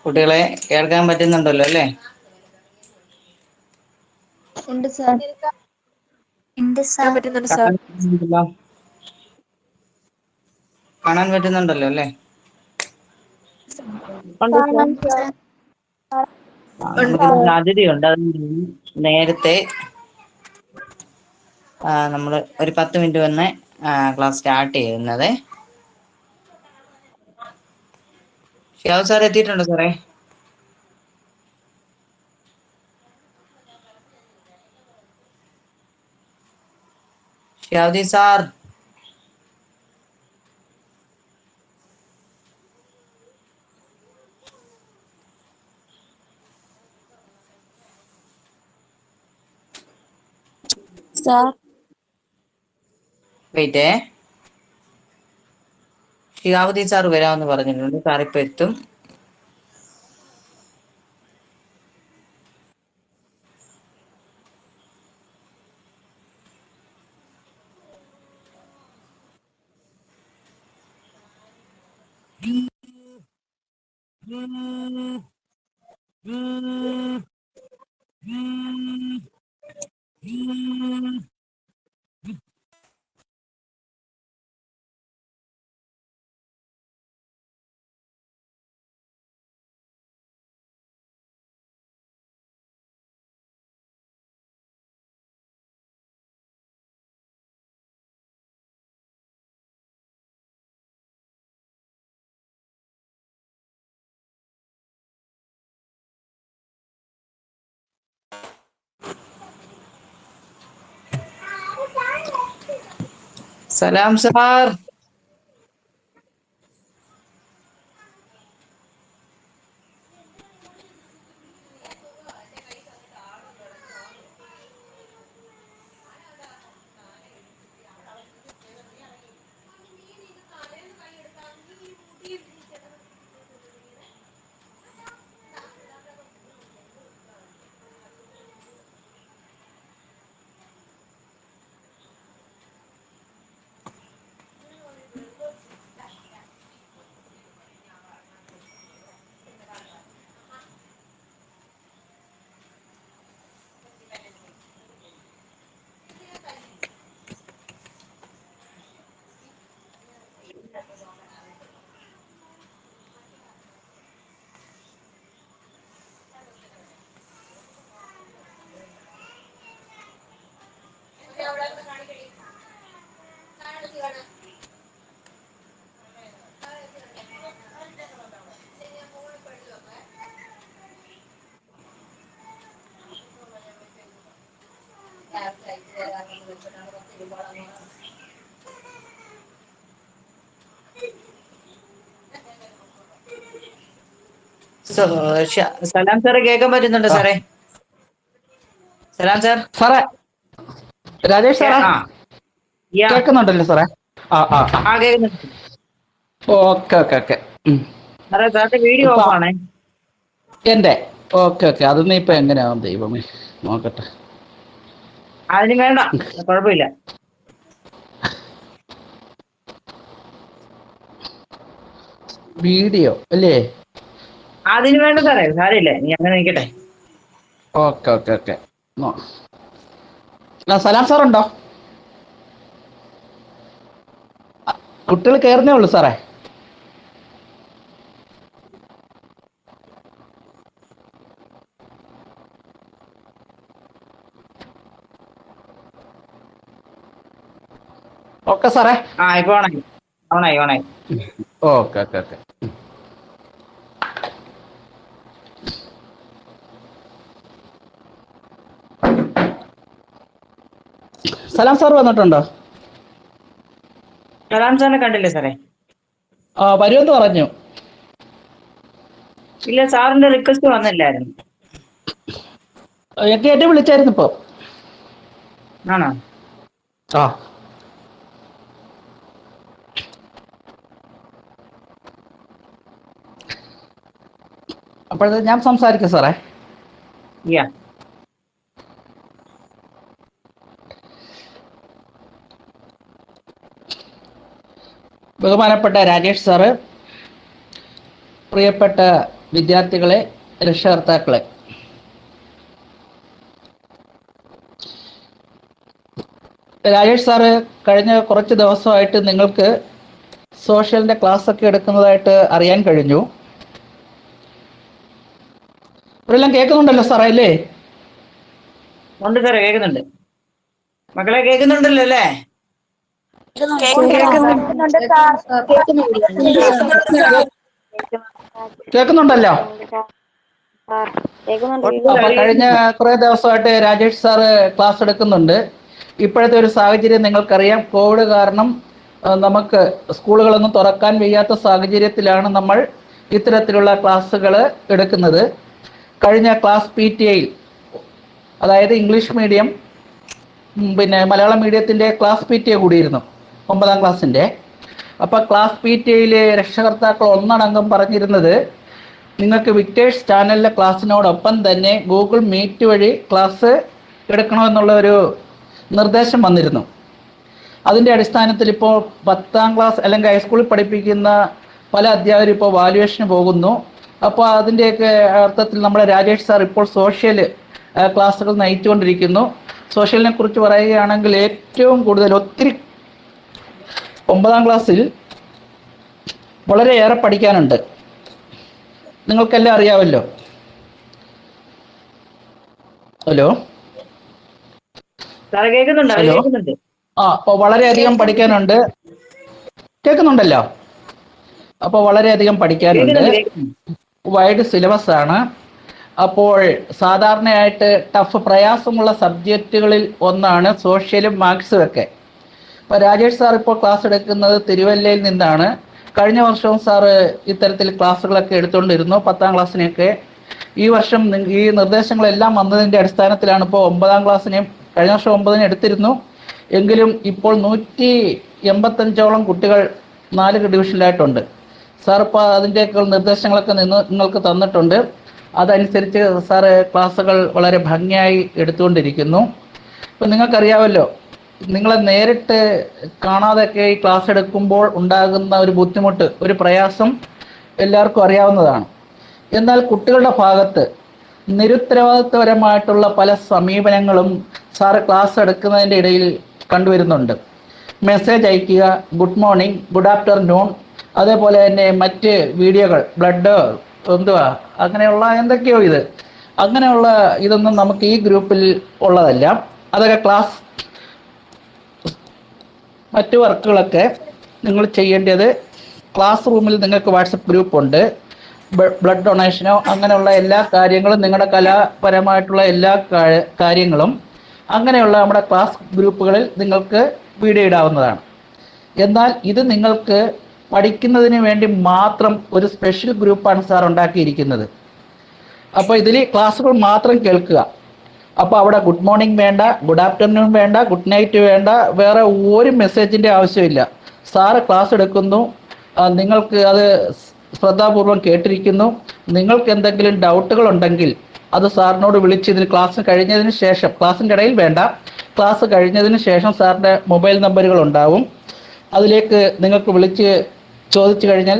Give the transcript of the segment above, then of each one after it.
കുട്ടികളെ കേൾക്കാൻ പറ്റുന്നുണ്ടല്ലോ അല്ലേ? ഉണ്ട് സാർ. ഉണ്ട് സാർ. പറ്റുന്നുണ്ട് സാർ. കാണാൻ പറ്റുന്നുണ്ടല്ലോ അല്ലേ? കാണാം സാർ. നമുക്കൊരു സാധ്യതയുണ്ട്. അത് നേരത്തെ നമ്മൾ ഒരു 10 മിനിറ്റ് വന്ന് ക്ലാസ് സ്റ്റാർട്ട് ചെയ്യുന്നത്. ഷിയാബ് സാർ എത്തിയിട്ടുണ്ടോ സാറേ? ഷിയാബ്ദി സാർ, സാർ. വെയിറ്റേ. ഷിയാബ്ദി സാർ വരാമെന്ന് പറഞ്ഞിട്ടുണ്ട്. സാർ ഇപ്പൊ എത്തും. സലാം സാർ. സലാം സാറെ കേൾക്കാൻ പറ്റുന്നുണ്ടോ സാറേ? സലാം സാർ. സാറേ, രാജേഷ് സാറേ, കേൾക്കുന്നുണ്ടല്ലോ സാറേ? കേൾക്കുന്നുണ്ട്. Okay okay okay. സാറേ, സാറിന്റെ വീഡിയോ ഓഫ് ആണേ. എൻ്റെ ഓക്കെ ഓക്കെ. അതൊന്നും ഇപ്പൊ എങ്ങനെയാവും ദൈവമേ, നോക്കട്ടെ. അതിന് വേണ്ട, കുഴപ്പമില്ല. വീഡിയോ അല്ലേ? അതിന് വേണ്ട സാറേ, സാരമില്ല, നീ അങ്ങനെ നിൽക്കട്ടെ. Okay okay okay. സലാം സാറുണ്ടോ? കുട്ടികൾ കയറുന്നേ ഉള്ളൂ സാറേ. ഓക്കെ സാറേ. ഇപ്പൊ ഓണായി ഓണായി ഓണായി. Okay okay okay. Salam sir വന്നിട്ടുണ്ടോ? സലാം സാറിനെ കണ്ടില്ലേ സാറേ? വരുമെന്ന് പറഞ്ഞു. ഇല്ല, സാറിന്റെ റിക്വസ്റ്റ് വന്നില്ലായിരുന്നു. എന്നെ വിളിച്ചായിരുന്നു ഇപ്പൊ. ആണോ? അപ്പോഴത്തെ ഞാൻ സംസാരിക്കാം സാറേ. ബഹുമാനപ്പെട്ട രാജേഷ് സാറ്, പ്രിയപ്പെട്ട വിദ്യാർത്ഥികളെ, രക്ഷകർത്താക്കളെ, രാജേഷ് സാറ് കഴിഞ്ഞ കുറച്ച് ദിവസമായിട്ട് നിങ്ങൾക്ക് സോഷ്യലിന്റെ ക്ലാസ് ഒക്കെ എടുക്കുന്നതായിട്ട് അറിയാൻ കഴിഞ്ഞു. ഇവരെല്ലാം കേൾക്കുന്നുണ്ടല്ലോ സാറേ അല്ലേ? ഉണ്ട് സാറേ, കേൾക്കുന്നുണ്ട്. മക്കളെ കേൾക്കുന്നുണ്ടല്ലോ അല്ലേ? കേൾക്കുന്നുണ്ടല്ലോ. അപ്പൊ കഴിഞ്ഞ കുറെ ദിവസമായിട്ട് രാജേഷ് സാറ് ക്ലാസ് എടുക്കുന്നുണ്ട്. ഇപ്പോഴത്തെ ഒരു സാഹചര്യം നിങ്ങൾക്കറിയാം. കോവിഡ് കാരണം നമുക്ക് സ്കൂളുകളൊന്നും തുറക്കാൻ വയ്യാത്ത സാഹചര്യത്തിലാണ് നമ്മൾ ഇത്തരത്തിലുള്ള ക്ലാസ്സുകൾ എടുക്കുന്നത്. കഴിഞ്ഞ ക്ലാസ് PTAയിൽ, അതായത് ഇംഗ്ലീഷ് മീഡിയം പിന്നെ മലയാളം മീഡിയത്തിൻ്റെ ക്ലാസ് PTA കൂടിയിരുന്നു 9ാം ക്ലാസ്സിൻ്റെ. അപ്പോൾ ക്ലാസ് PTAയിൽ രക്ഷകർത്താക്കൾ ഒന്നടങ്കം പറഞ്ഞിരുന്നത് നിങ്ങൾക്ക് വിക്ടേഴ്സ് ചാനലിലെ ക്ലാസ്സിനോടൊപ്പം തന്നെ ഗൂഗിൾ മീറ്റ് വഴി ക്ലാസ് എടുക്കണമെന്നുള്ള ഒരു നിർദ്ദേശം വന്നിരുന്നു. അതിൻ്റെ അടിസ്ഥാനത്തിൽ ഇപ്പോൾ 10ാം ക്ലാസ് അല്ലെങ്കിൽ ഹൈസ്കൂളിൽ പഠിപ്പിക്കുന്ന പല അധ്യാപകരും ഇപ്പോൾ വാല്യുവേഷന് പോകുന്നു. അപ്പോൾ അതിൻ്റെയൊക്കെ അർത്ഥത്തിൽ നമ്മുടെ രാജേഷ് സാർ ഇപ്പോൾ സോഷ്യൽ ക്ലാസ്സുകൾ നയിച്ചുകൊണ്ടിരിക്കുന്നു. സോഷ്യലിനെ കുറിച്ച് പറയുകയാണെങ്കിൽ ഏറ്റവും കൂടുതൽ ഒത്തിരി 9ാം ക്ലാസ്സിൽ വളരെയേറെ പഠിക്കാനുണ്ട്. നിങ്ങൾക്കെല്ലാം അറിയാമല്ലോ. ഹലോ സാറേ കേൾക്കുന്നുണ്ടോ? ഹലോ. കേൾക്കുന്നുണ്ട്. അപ്പോൾ വളരെയധികം പഠിക്കാനുണ്ട്. കേൾക്കുന്നുണ്ടല്ലോ. അപ്പോൾ വളരെയധികം പഠിക്കാനുണ്ട്. വൈഡ് സിലബസ് ആണ്. അപ്പോൾ സാധാരണയായിട്ട് ടഫ് പ്രയാസമുള്ള സബ്ജക്റ്റുകളിൽ ഒന്നാണ് സോഷ്യലും മാത്സും ഒക്കെ. അപ്പോൾ രാജേഷ് സാർ ഇപ്പോൾ ക്ലാസ് എടുക്കുന്നത് തിരുവല്ലയിൽ നിന്നാണ്. കഴിഞ്ഞ വർഷവും സാറ് ഇത്തരത്തിൽ ക്ലാസ്സുകളൊക്കെ എടുത്തുകൊണ്ടിരുന്നു, 10ാം ക്ലാസ്സിനെയൊക്കെ. ഈ വർഷം ഈ നിർദ്ദേശങ്ങളെല്ലാം വന്നതിൻ്റെ അടിസ്ഥാനത്തിലാണ് ഇപ്പോൾ 9ാം ക്ലാസ്സിനെയും, കഴിഞ്ഞ വർഷം 9ന് എടുത്തിരുന്നു എങ്കിലും ഇപ്പോൾ 185ഓളം കുട്ടികൾ 4 ഡിവിഷനിലായിട്ടുണ്ട്. സാർ ഇപ്പോൾ അതിൻ്റെയൊക്കെ നിർദ്ദേശങ്ങളൊക്കെ നിങ്ങൾക്ക് തന്നിട്ടുണ്ട്. അതനുസരിച്ച് സാറ് ക്ലാസ്സുകൾ വളരെ ഭംഗിയായി എടുത്തുകൊണ്ടിരിക്കുന്നു. ഇപ്പം നിങ്ങൾക്കറിയാമല്ലോ, നിങ്ങളെ നേരിട്ട് കാണാതെയൊക്കെ ഈ ക്ലാസ് എടുക്കുമ്പോൾ ഉണ്ടാകുന്ന ഒരു ബുദ്ധിമുട്ട്, ഒരു പ്രയാസം എല്ലാവർക്കും അറിയാവുന്നതാണ്. എന്നാൽ കുട്ടികളുടെ ഭാഗത്ത് നിരുത്തരവാദിത്വപരമായിട്ടുള്ള പല സമീപനങ്ങളും സാറ് ക്ലാസ് എടുക്കുന്നതിൻ്റെ ഇടയിൽ കണ്ടുവരുന്നുണ്ട്. മെസ്സേജ് അയക്കുക, ഗുഡ് മോർണിംഗ്, ഗുഡ് ആഫ്റ്റർനൂൺ, അതേപോലെ തന്നെ മറ്റ് വീഡിയോകൾ, ബ്ലഡ് അങ്ങനെയുള്ള എന്തൊക്കെയോ അങ്ങനെയുള്ള ഇതൊന്നും നമുക്ക് ഈ ഗ്രൂപ്പിൽ ഉള്ളതല്ല. അതൊക്കെ ക്ലാസ് മറ്റു വർക്കുകളൊക്കെ നിങ്ങൾ ചെയ്യേണ്ടത് ക്ലാസ് റൂമിൽ നിങ്ങൾക്ക് വാട്സപ്പ് ഗ്രൂപ്പുണ്ട്. ബ്ലഡ് ഡൊണേഷനോ അങ്ങനെയുള്ള എല്ലാ കാര്യങ്ങളും, നിങ്ങളുടെ കലാപരമായിട്ടുള്ള എല്ലാ കാര്യങ്ങളും അങ്ങനെയുള്ള നമ്മുടെ ക്ലാസ് ഗ്രൂപ്പുകളിൽ നിങ്ങൾക്ക് വീഡിയോ ഇടാവുന്നതാണ്. എന്നാൽ ഇത് നിങ്ങൾക്ക് പഠിക്കുന്നതിന് വേണ്ടി മാത്രം ഒരു സ്പെഷ്യൽ ഗ്രൂപ്പാണ് സാർ ഉണ്ടാക്കിയിരിക്കുന്നത്. അപ്പോൾ ഇതിൽ ക്ലാസ്സുകൾ മാത്രം കേൾക്കുക. അപ്പോൾ അവിടെ ഗുഡ് മോർണിംഗ് വേണ്ട, ഗുഡ് ആഫ്റ്റർനൂൺ വേണ്ട, ഗുഡ് നൈറ്റ് വേണ്ട, വേറെ ഒരു മെസ്സേജിൻ്റെ ആവശ്യമില്ല. സാറ് ക്ലാസ് എടുക്കുന്നു, നിങ്ങൾക്ക് അത് ശ്രദ്ധാപൂർവം കേട്ടിരിക്കുന്നു. നിങ്ങൾക്ക് എന്തെങ്കിലും ഡൗട്ടുകൾ ഉണ്ടെങ്കിൽ അത് സാറിനോട് വിളിച്ച് ഇതിന് ക്ലാസ് കഴിഞ്ഞതിന് ശേഷം, ക്ലാസ്സിൻ്റെ ഇടയിൽ വേണ്ട, ക്ലാസ് കഴിഞ്ഞതിന് ശേഷം സാറിൻ്റെ മൊബൈൽ നമ്പറുകൾ ഉണ്ടാവും. അതിലേക്ക് നിങ്ങൾക്ക് വിളിച്ച് ചോദിച്ചു കഴിഞ്ഞാൽ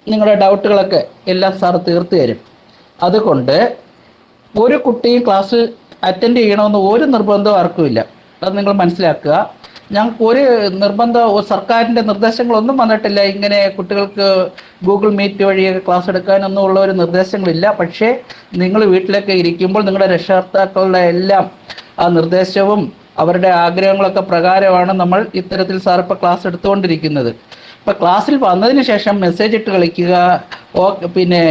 നിങ്ങളുടെ ഡൗട്ടുകളൊക്കെ എല്ലാം സാർ തീർത്തു തരും. അതുകൊണ്ട് ഒരു കുട്ടിയും ക്ലാസ് അറ്റൻഡ് ചെയ്യണമെന്ന് ഒരു നിർബന്ധവും ആർക്കുമില്ല. അത് നിങ്ങൾ മനസ്സിലാക്കുക. ഞങ്ങൾക്ക് ഒരു സർക്കാരിൻ്റെ നിർദ്ദേശങ്ങളൊന്നും വന്നിട്ടില്ല ഇങ്ങനെ കുട്ടികൾക്ക് ഗൂഗിൾ മീറ്റ് വഴി ക്ലാസ് എടുക്കാനൊന്നും ഉള്ള ഒരു നിർദ്ദേശങ്ങളില്ല. പക്ഷേ നിങ്ങൾ വീട്ടിലൊക്കെ ഇരിക്കുമ്പോൾ നിങ്ങളുടെ രക്ഷകർത്താക്കളുടെ എല്ലാം ആ നിർദ്ദേശവും അവരുടെ ആഗ്രഹങ്ങളൊക്കെ പ്രകാരമാണ് നമ്മൾ ഇത്തരത്തിൽ സാർ ഇപ്പോൾ ക്ലാസ് എടുത്തുകൊണ്ടിരിക്കുന്നത്. ഇപ്പോൾ ക്ലാസ്സിൽ വന്നതിന് ശേഷം മെസ്സേജ് ഇട്ട് കളിക്കുക, പിന്നെ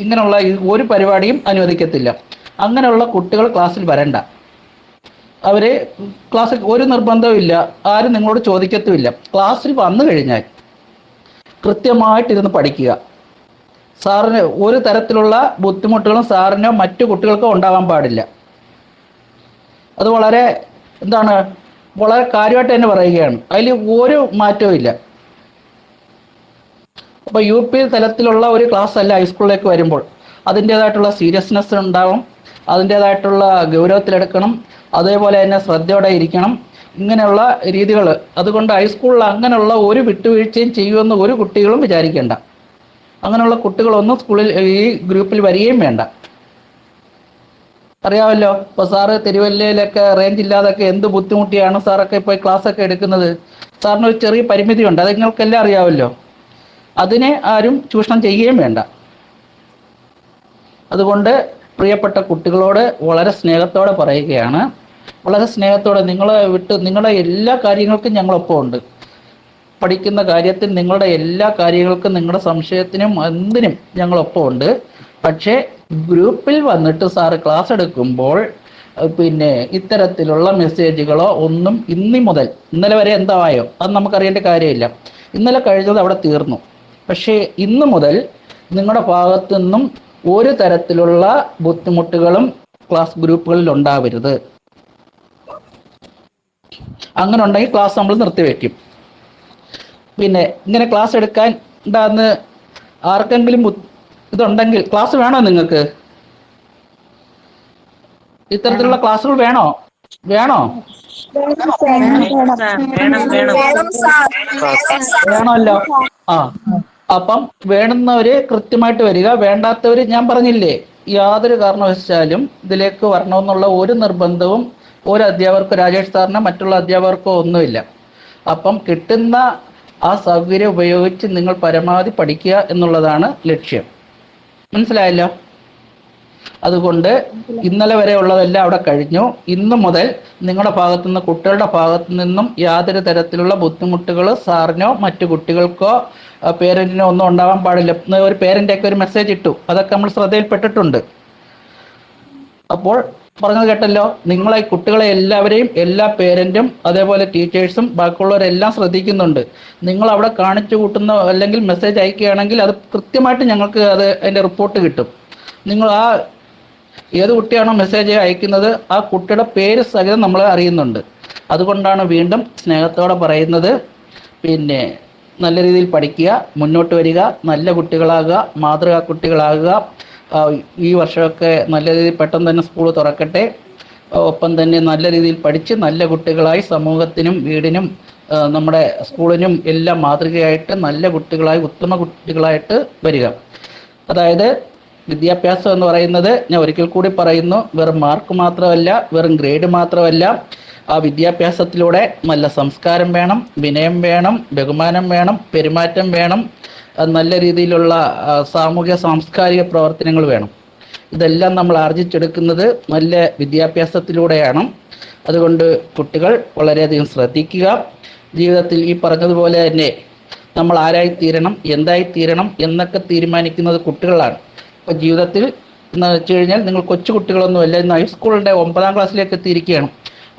ഇങ്ങനെയുള്ള ഒരു പരിപാടിയും അനുവദിക്കത്തില്ല. അങ്ങനെയുള്ള കുട്ടികൾ ക്ലാസ്സിൽ വരണ്ട. അവർ ക്ലാസ്സിൽ ഒരു നിർബന്ധവും ഇല്ല, ആരും നിങ്ങളോട് ചോദിക്കത്തുമില്ല. ക്ലാസ്സിൽ വന്നു കഴിഞ്ഞാൽ കൃത്യമായിട്ടിരുന്ന് പഠിക്കുക. സാറിന് ഒരു തരത്തിലുള്ള ബുദ്ധിമുട്ടുകളും സാറിനോ മറ്റു കുട്ടികൾക്കോ ഉണ്ടാകാൻ പാടില്ല. അത് വളരെ വളരെ കാര്യമായിട്ട് തന്നെ പറയുകയാണ്. അതിൽ ഒരു മാറ്റവും ഇല്ല. അപ്പോൾ UP തലത്തിലുള്ള ഒരു ക്ലാസ് അല്ല ഹൈസ്കൂളിലേക്ക് വരുമ്പോൾ. അതിൻ്റേതായിട്ടുള്ള സീരിയസ്നെസ് ഉണ്ടാവും, അതിൻ്റേതായിട്ടുള്ള ഗൗരവത്തിലെടുക്കണം, അതേപോലെ തന്നെ ശ്രദ്ധയോടെ ഇരിക്കണം, ഇങ്ങനെയുള്ള രീതികൾ. അതുകൊണ്ട് ഹൈസ്കൂളിൽ അങ്ങനെയുള്ള ഒരു വിട്ടുവീഴ്ചയും ചെയ്യുമെന്ന് ഒരു കുട്ടികളും വിചാരിക്കേണ്ട. അങ്ങനെയുള്ള കുട്ടികളൊന്നും സ്കൂളിൽ ഈ ഗ്രൂപ്പിൽ വരികയും വേണ്ട. അറിയാമല്ലോ, ഇപ്പോൾ സാറ് തിരുവല്ലയിലൊക്കെ റേഞ്ച് ഇല്ലാതൊക്കെ എന്ത് ബുദ്ധിമുട്ടിയാണ് സാറൊക്കെ ഇപ്പോൾ ക്ലാസ് ഒക്കെ എടുക്കുന്നത്. സാറിന് ഒരു ചെറിയ പരിമിതിയുണ്ട്, അത് നിങ്ങൾക്കെല്ലാം അറിയാമല്ലോ. അതിനെ ആരും ചൂഷണം ചെയ്യുകയും വേണ്ട. അതുകൊണ്ട് പ്രിയപ്പെട്ട കുട്ടികളോട് വളരെ സ്നേഹത്തോടെ പറയുകയാണ്, വളരെ സ്നേഹത്തോടെ നിങ്ങളെ വിട്ട് നിങ്ങളുടെ എല്ലാ കാര്യങ്ങൾക്കും ഞങ്ങളൊപ്പം ഉണ്ട്. പഠിക്കുന്ന കാര്യത്തിൽ നിങ്ങളുടെ എല്ലാ കാര്യങ്ങൾക്കും നിങ്ങളുടെ സംശയത്തിനും എന്തിനും ഞങ്ങളൊപ്പം ഉണ്ട്. പക്ഷേ ഗ്രൂപ്പിൽ വന്നിട്ട് സാറ് ക്ലാസ് എടുക്കുമ്പോൾ പിന്നെ ഇത്തരത്തിലുള്ള മെസ്സേജുകളോ ഒന്നും ഇന്നലെ വരെ എന്തായോ അത് നമുക്കറിയേണ്ട കാര്യമില്ല. ഇന്നലെ കഴിഞ്ഞത് അവിടെ തീർന്നു. പക്ഷേ ഇന്ന് മുതൽ നിങ്ങളുടെ ഭാഗത്തു നിന്നും ഒരു തരത്തിലുള്ള ബുദ്ധിമുട്ടുകളും ക്ലാസ് ഗ്രൂപ്പുകളിൽ ഉണ്ടാവരുത്. അങ്ങനെ ഉണ്ടെങ്കിൽ ക്ലാസ് നമ്മൾ നിർത്തിവെക്കും. പിന്നെ ഇങ്ങനെ ക്ലാസ് എടുക്കാൻ ഉണ്ടാകുന്ന ആർക്കെങ്കിലും ഇതുണ്ടെങ്കിൽ ക്ലാസ് വേണോ? നിങ്ങൾക്ക് ഇത്തരത്തിലുള്ള ക്ലാസ്സുകൾ വേണോ? വേണമല്ലോ. അപ്പം വേണ്ടുന്നവര് കൃത്യമായിട്ട് വരിക, വേണ്ടാത്തവര് ഞാൻ പറഞ്ഞില്ലേ, യാതൊരു കാരണവശാലും ഇതിലേക്ക് വരണമെന്നുള്ള ഒരു നിർബന്ധവും ഒരു അധ്യാപകർക്കോ രാജേഷ് സാറിനോ മറ്റുള്ള അധ്യാപകർക്കോ ഒന്നുമില്ല. അപ്പം കിട്ടുന്ന ആ സൗകര്യം ഉപയോഗിച്ച് നിങ്ങൾ പരമാവധി പഠിക്കുക എന്നുള്ളതാണ് ലക്ഷ്യം. മനസ്സിലായല്ലോ? അതുകൊണ്ട് ഇന്നലെ വരെ ഉള്ളതെല്ലാം അവിടെ കഴിഞ്ഞു. ഇന്നു മുതൽ നിങ്ങളുടെ ഭാഗത്തു നിന്ന്, കുട്ടികളുടെ ഭാഗത്തു നിന്നും യാതൊരു തരത്തിലുള്ള ബുദ്ധിമുട്ടുകൾ സാറിനോ മറ്റു കുട്ടികൾക്കോ പേരന്റിനോ ഒന്നും ഉണ്ടാവാൻ പാടില്ല. ഒരു പേരൻ്റെയൊക്കെ ഒരു മെസ്സേജ് ഇട്ടു, അതൊക്കെ നമ്മൾ ശ്രദ്ധയിൽപ്പെട്ടിട്ടുണ്ട്. അപ്പോൾ പറഞ്ഞത് കേട്ടല്ലോ, നിങ്ങളെ കുട്ടികളെ എല്ലാവരെയും എല്ലാ പേരൻറ്റും അതേപോലെ ടീച്ചേഴ്സും ബാക്കിയുള്ളവരെല്ലാം ശ്രദ്ധിക്കുന്നുണ്ട്. നിങ്ങൾ അവിടെ കാണിച്ചു കൂട്ടുന്ന അല്ലെങ്കിൽ മെസ്സേജ് അയക്കുകയാണെങ്കിൽ അത് കൃത്യമായിട്ട് ഞങ്ങൾക്ക് അതിൻ്റെ റിപ്പോർട്ട് കിട്ടും. നിങ്ങൾ ഏത് കുട്ടിയാണോ മെസ്സേജ് അയക്കുന്നത് ആ കുട്ടിയുടെ പേര് സഹിതം നമ്മൾ അറിയുന്നുണ്ട്. അതുകൊണ്ടാണ് വീണ്ടും സ്നേഹത്തോടെ പറയുന്നത്, പിന്നെ നല്ല രീതിയിൽ പഠിക്കുക, മുന്നോട്ട് വരിക, നല്ല കുട്ടികളാകുക, മാതൃകാ കുട്ടികളാകുക. ഈ വർഷമൊക്കെ നല്ല രീതിയിൽ പെട്ടെന്ന് തന്നെ സ്കൂൾ തുറക്കട്ടെ. ഒപ്പം തന്നെ നല്ല രീതിയിൽ പഠിച്ച് നല്ല കുട്ടികളായി സമൂഹത്തിനും വീടിനും നമ്മുടെ സ്കൂളിനും എല്ലാം മാതൃകയായിട്ട് നല്ല കുട്ടികളായി ഉത്തമ കുട്ടികളായിട്ട് വരിക. അതായത് വിദ്യാഭ്യാസം എന്ന് പറയുന്നത്, ഞാൻ ഒരിക്കൽ കൂടി പറയുന്നു, വെറും മാർക്ക് മാത്രമല്ല, വെറും ഗ്രേഡ് മാത്രമല്ല. ആ വിദ്യാഭ്യാസത്തിലൂടെ നല്ല സംസ്കാരം വേണം, വിനയം വേണം, ബഹുമാനം വേണം, പെരുമാറ്റം വേണം, നല്ല രീതിയിലുള്ള സാമൂഹ്യ സാംസ്കാരിക പ്രവർത്തനങ്ങൾ വേണം. ഇതെല്ലാം നമ്മൾ ആർജിച്ചെടുക്കുന്നത് നല്ല വിദ്യാഭ്യാസത്തിലൂടെയാണ്. അതുകൊണ്ട് കുട്ടികൾ വളരെയധികം ശ്രദ്ധിക്കുക. ജീവിതത്തിൽ ഈ പറഞ്ഞതുപോലെ തന്നെ നമ്മൾ ആരായിത്തീരണം, എന്തായിത്തീരണം എന്നൊക്കെ തീരുമാനിക്കുന്നത് കുട്ടികളാണ്. ഇപ്പോൾ ജീവിതത്തിൽ എന്ന് വെച്ച് കഴിഞ്ഞാൽ നിങ്ങൾ കൊച്ചു കുട്ടികളൊന്നുമല്ല, ഇന്ന് ഹൈസ്കൂളിൻ്റെ 9ാം ക്ലാസ്സിലേക്ക് എത്തിയിരിക്കുകയാണ്.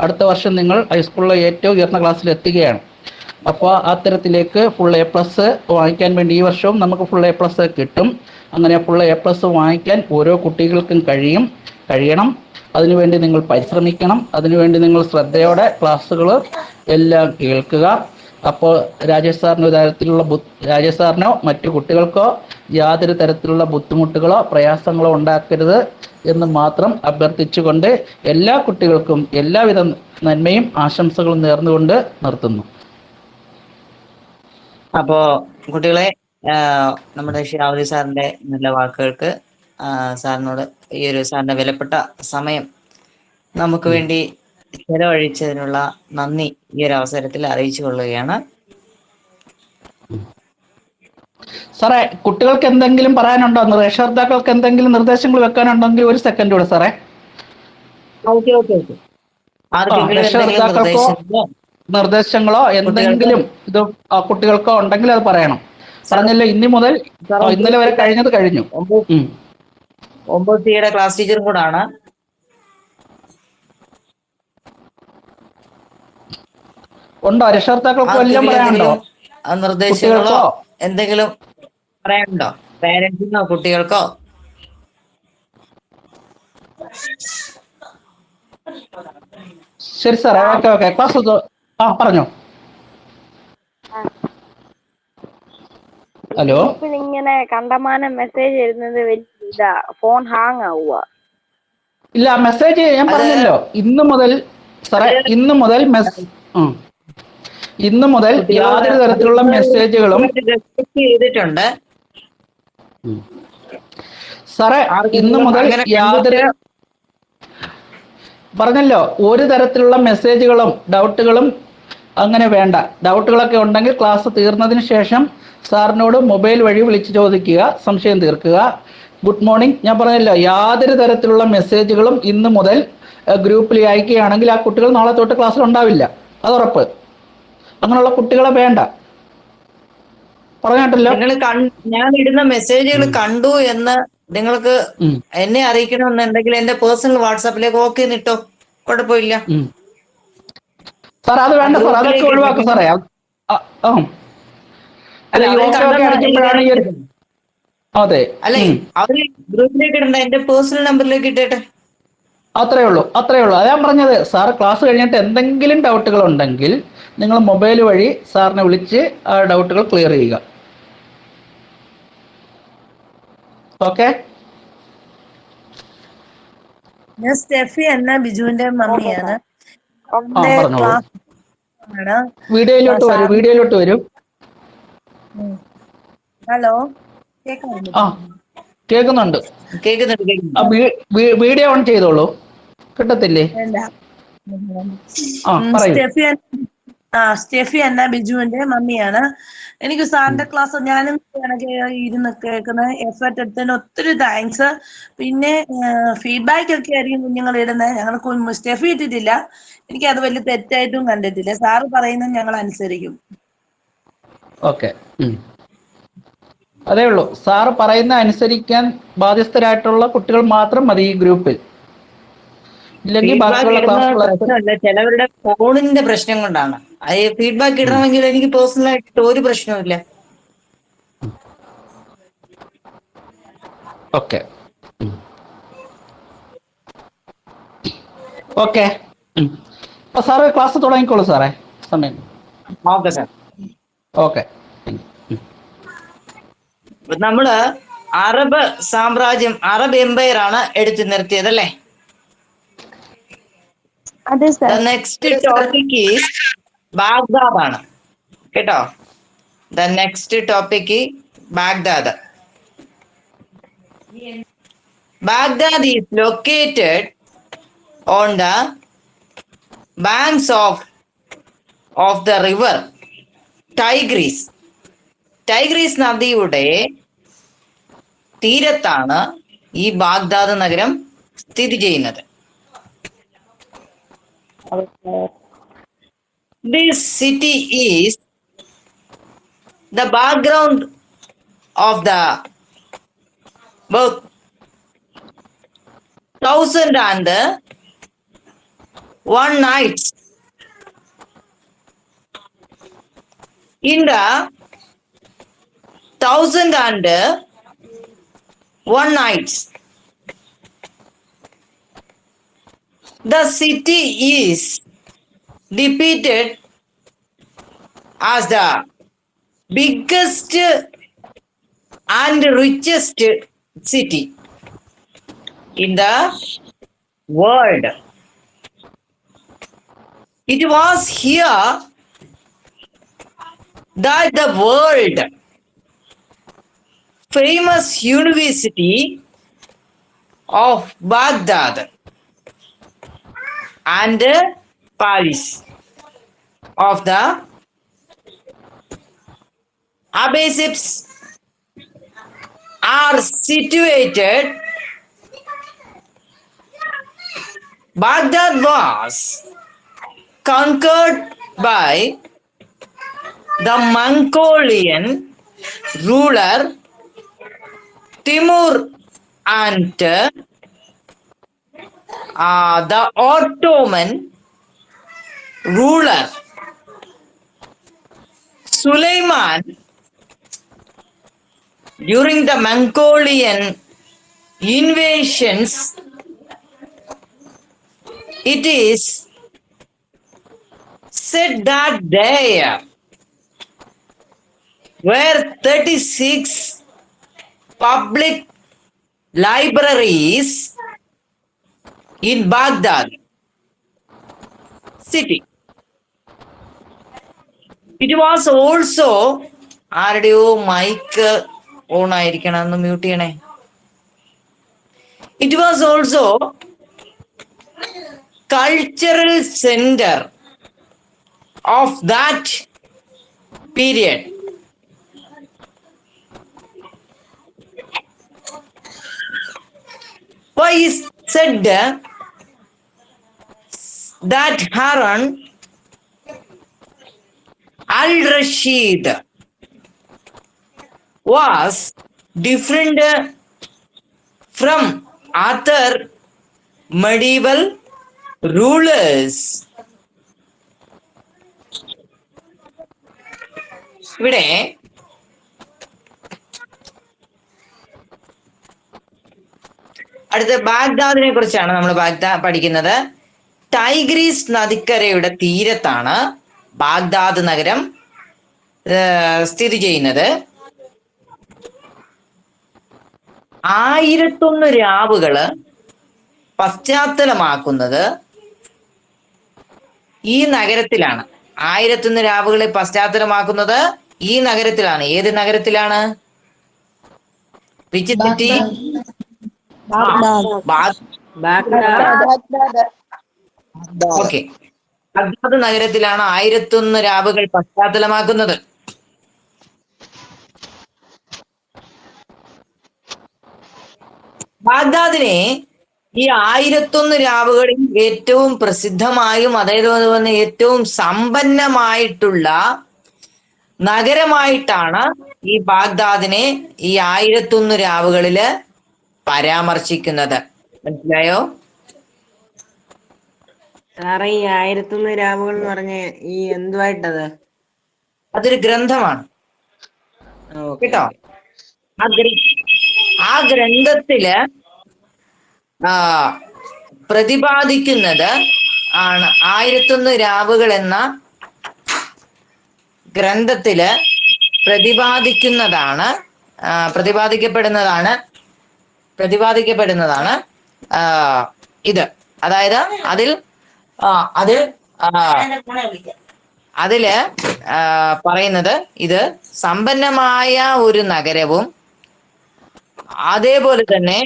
അടുത്ത വർഷം നിങ്ങൾ ഹൈസ്കൂളിലെ ഏറ്റവും ഉയർന്ന ക്ലാസ്സിൽ എത്തുകയാണ്. അപ്പോൾ അത്തരത്തിലേക്ക് ഫുൾ A+ വാങ്ങിക്കാൻ വേണ്ടി ഈ വർഷവും നമുക്ക് ഫുൾ A+ കിട്ടും. അങ്ങനെ ഫുൾ A+ വാങ്ങിക്കാൻ ഓരോ കുട്ടികൾക്കും കഴിയണം. അതിനുവേണ്ടി നിങ്ങൾ പരിശ്രമിക്കണം. അതിനുവേണ്ടി നിങ്ങൾ ശ്രദ്ധയോടെ ക്ലാസ്സുകൾ എല്ലാം കേൾക്കുക. അപ്പോൾ രാജേഷ് സാറിനോ മറ്റു കുട്ടികൾക്കോ യാതൊരു തരത്തിലുള്ള ബുദ്ധിമുട്ടുകളോ പ്രയാസങ്ങളോ ഉണ്ടാക്കരുത് എന്ന് മാത്രം അഭ്യർത്ഥിച്ചുകൊണ്ട് എല്ലാ കുട്ടികൾക്കും എല്ലാവിധ നന്മയും ആശംസകളും നേർന്നുകൊണ്ട് നിർത്തുന്നു. അപ്പോ കുട്ടികളെ, നമ്മുടെ ഷിഹാബുദ്ദീൻ സാറിന്റെ നല്ല വാക്കുകൾക്ക് സാറിനോട് ഈ ഒരു സാറിന്റെ വിലപ്പെട്ട സമയം നമുക്ക് വേണ്ടി ചെലവഴിച്ചതിനുള്ള നന്ദി ഈ ഒരു അവസരത്തിൽ അറിയിച്ചു കൊള്ളുകയാണ്. സാറേ, കുട്ടികൾക്ക് എന്തെങ്കിലും പറയാനുണ്ടോ? രക്ഷകർത്താക്കൾക്ക് എന്തെങ്കിലും നിർദ്ദേശങ്ങൾ വെക്കാനുണ്ടെങ്കിൽ ഒരു സെക്കൻഡ് കൂടെ സാറേ. രക്ഷകർത്താക്കൾക്കോ നിർദ്ദേശങ്ങളോ എന്തെങ്കിലും ഇത് കുട്ടികൾക്കോ ഉണ്ടെങ്കിൽ അത് പറയണം. പറഞ്ഞല്ലോ, ഇന്നലെ വരെ കഴിഞ്ഞത് കഴിഞ്ഞു. 9C ക്ലാസ് ടീച്ചറും കൂടാണ്. ഉണ്ടോ? രക്ഷകർത്താക്കൾക്ക് വല്ലതും പറയാനുണ്ടോ? നിർദ്ദേശങ്ങളോ എന്തെങ്കിലും പറയാനുണ്ടോ പേരൻസിനോ കുട്ടികൾക്കോ? ശരി സാറേ, ഓക്കെ. ക്ലാസ് പറഞ്ഞോ. ഹലോ. ഇങ്ങനെ കണ്ടമാനം മെസ്സേജ് വരുന്നത് ഇതാ, ഫോൺ ഹാങ് ആവുക. ഇല്ല, മെസ്സേജ് ഞാൻ പറഞ്ഞല്ലോ, ഇന്ന് മുതൽ യാതൊരു തരത്തിലുള്ള മെസ്സേജുകളും ചെയ്തിട്ടുണ്ട്. സാറേ ഇന്ന് മുതൽ യാതൊരു പറഞ്ഞല്ലോ ഒരു തരത്തിലുള്ള മെസ്സേജുകളും ഡൗട്ടുകളും അങ്ങനെ വേണ്ട. ഡൗട്ടുകളൊക്കെ ഉണ്ടെങ്കിൽ ക്ലാസ് തീർന്നതിന് ശേഷം സാറിനോട് മൊബൈൽ വഴി വിളിച്ച് ചോദിക്കുക, സംശയം തീർക്കുക. Good morning. ഞാൻ പറഞ്ഞല്ലോ യാതൊരു തരത്തിലുള്ള മെസ്സേജുകളും ഇന്ന് മുതൽ ഗ്രൂപ്പിൽ അയക്കുകയാണെങ്കിൽ ആ കുട്ടികൾ നാളെ തൊട്ട് ക്ലാസ്സിൽ ഉണ്ടാവില്ല, അത് ഉറപ്പ്. അങ്ങനെയുള്ള കുട്ടികളെ വേണ്ട. പറഞ്ഞിട്ടല്ലോ. ഞാൻ ഇടുന്ന മെസ്സേജുകൾ കണ്ടു എന്ന് നിങ്ങൾക്ക് എന്നെ അറിയിക്കണമെന്നുണ്ടെങ്കിൽ എന്റെ പേഴ്സണൽ വാട്സാപ്പിലേക്ക് ഓക്കെ ഇട്ടോ, കുഴപ്പമില്ല സാർ. അത് വേണ്ട സാർ, അതൊക്കെ ഒഴിവാക്കും സാറേ. അല്ല ഈ ഓക്കെ ഓക്കെ അടിക്കുമ്പോഴാണ് ഈ അതെ അല്ലെ അവര് ഗ്രൂപ്പിലേക്ക് ഇടണ്ട, എന്റെ പേഴ്സണൽ നമ്പറിലേക്ക് ഇട്ടേട്ടെ. അത്രേ ഉള്ളൂ. അതാ ഞാൻ പറഞ്ഞത്. സാർ ക്ലാസ് കഴിഞ്ഞിട്ട് എന്തെങ്കിലും ഡൗട്ടുകൾ ഉണ്ടെങ്കിൽ നിങ്ങൾ മൊബൈൽ വഴി സാറിനെ വിളിച്ച് ആ ഡൗട്ടുകൾ ക്ലിയർ ചെയ്യുക. ഓക്കെ. ഞാൻ സ്റ്റെഫി എന്ന ബിജുവിന്റെ മമ്മിയാണ്. വീഡിയോയിലോട്ട് വരൂ. ഹലോ, കേൾക്കുന്നുണ്ട്. വീഡിയോ ഓൺ ചെയ്തോളൂ, കിട്ടത്തില്ലേ? സ്റ്റെഫി എന്ന ബിജുവിന്റെ മമ്മിയാണ്. എനിക്ക് സാറിന്റെ ക്ലാസ് ഞാനും ഇരുന്ന് കേൾക്കുന്ന എഫേർട്ട് എടുത്തതിന് ഒത്തിരി താങ്ക്സ്. പിന്നെ ഫീഡ്ബാക്ക് ഒക്കെ ആയിരിക്കും കുഞ്ഞുങ്ങൾ ഇടുന്നത്. ഞങ്ങൾ സ്റ്റെഫി ഇട്ടിട്ടില്ല. എനിക്ക് അത് വലിയ തെറ്റായിട്ടും കണ്ടിട്ടില്ല. സാറ് പറയുന്നത് ഞങ്ങൾ അനുസരിക്കും. ഓക്കെ, അതേ ഉള്ളൂ. സാറ് പറയുന്ന അനുസരിക്കാൻ ബാധ്യസ്ഥരായിട്ടുള്ള കുട്ടികൾ മാത്രം മതി ഈ ഗ്രൂപ്പിൽ. ഇല്ലെങ്കിൽ പ്രശ്നമല്ല, ചിലവരുടെ ഫോണിന്റെ പ്രശ്നം കൊണ്ടാണ്. ഫീഡ്ബാക്ക് ഇടണമെങ്കിൽ എനിക്ക് പേഴ്സണലായിട്ട് ഒരു പ്രശ്നവുമില്ല. Okay okay. സാറ് ക്ലാസ് തുടങ്ങിക്കോളൂ സാറേ, സമയം. Okay sir. ഓക്കെ. നമ്മള് അറബ് സാമ്രാജ്യം, അറബ് എംപയർ ആണ് എടുത്തു നിർത്തിയത് അല്ലേ? നെക്സ്റ്റ് ടോപ്പിക് ഈസ് ബാഗ്ദാദ് ആണ് കേട്ടോ. The next topic Baghdad. Baghdad is located on the banks of the river Tigris. Tigris നദിയുടെ തീരത്താണ് ഈ ബാഗ്ദാദ് നഗരം സ്ഥിതി ചെയ്യുന്നത്. This city is the background of the book 1001 Nights. In the 1001 Nights, the city is depicted as the biggest and richest city in the world. It was here that the world famous University of Baghdad and Paris of the Abbasids are situated. Baghdad was conquered by the Mongolian ruler Timur and the Ottoman ruler Suleiman. During the Mongolian invasions, it is said that there were 36 public libraries in Baghdad city. It was also ആരുടെയോ mic on ആയിരിക്കണം, ഒന്ന് mute ചെയ്യണേ. It was also cultural centre of that period. Why is said that Harun al-Rashid was different from other medieval rulers? ഇവിടെ അടുത്ത ബാഗ്ദാദിനെ കുറിച്ചാണ് നമ്മൾ പഠിക്കുന്നത്. ടൈഗ്രീസ് നദിക്കരയുടെ തീരത്താണ് ബാഗ്ദാദ് നഗരം സ്ഥിതി ചെയ്യുന്നത്. 1001 രാവുകള് പശ്ചാത്തലമാക്കുന്നത് ഈ നഗരത്തിലാണ്. 1001 രാവുകളെ പശ്ചാത്തലമാക്കുന്നത് ഈ നഗരത്തിലാണ്. ഏത് നഗരത്തിലാണ്? Which city? ഓക്കെ, ബാഗ്ദാദ് നഗരത്തിലാണ് 1001 രാവുകൾ പശ്ചാത്തലമാക്കുന്നത്. ബാഗ്ദാദിനെ ഈ 1001 രാവുകളിൽ ഏറ്റവും പ്രസിദ്ധമായും അതേപോലെ തന്നെ ഏറ്റവും സമ്പന്നമായിട്ടുള്ള നഗരമായിട്ടാണ് ഈ ബാഗ്ദാദിനെ ഈ 1001 രാവുകളില് പരാമർശിക്കുന്നത്. മനസ്സിലായോ? സാറേ, ഈ 1001 രാവുകൾ എന്ന് പറഞ്ഞ ഈ എന്തുവായിട്ടത്? അതൊരു ഗ്രന്ഥമാണ് കേട്ടോ. ആ ഗ്രന്ഥത്തില് പ്രതിപാദിക്കുന്നത് ആണ് 1001 രാവുകൾ എന്ന ഗ്രന്ഥത്തില് പ്രതിപാദിക്കപ്പെടുന്നതാണ് ഇത്. അതായത് അതില് പറയുന്നത് ഇത് സമ്പന്നമായ ഒരു നഗരവും അതേപോലെ തന്നെ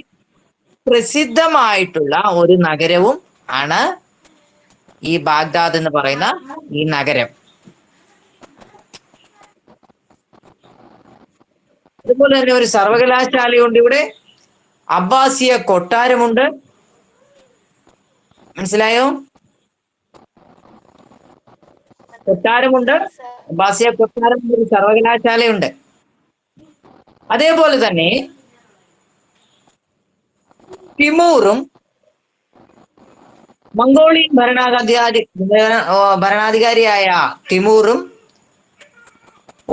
പ്രസിദ്ധമായിട്ടുള്ള ഒരു നഗരവും ആണ് ഈ ബാഗ്ദാദ് എന്ന് പറയുന്ന ഈ നഗരം. അതുപോലെ തന്നെ ഒരു സർവകലാശാലയുണ്ട് ഇവിടെ. അബ്ബാസിയ കൊട്ടാരമുണ്ട്. മനസ്സിലായോ? കൊട്ടാരമുണ്ട്, അബ്ബാസിയ കൊട്ടാരം, ഒരു സർവകലാശാലയുണ്ട്. അതേപോലെ തന്നെ തിമൂറും മംഗോളിയൻ ഭരണാധികാരിയായ തിമൂറും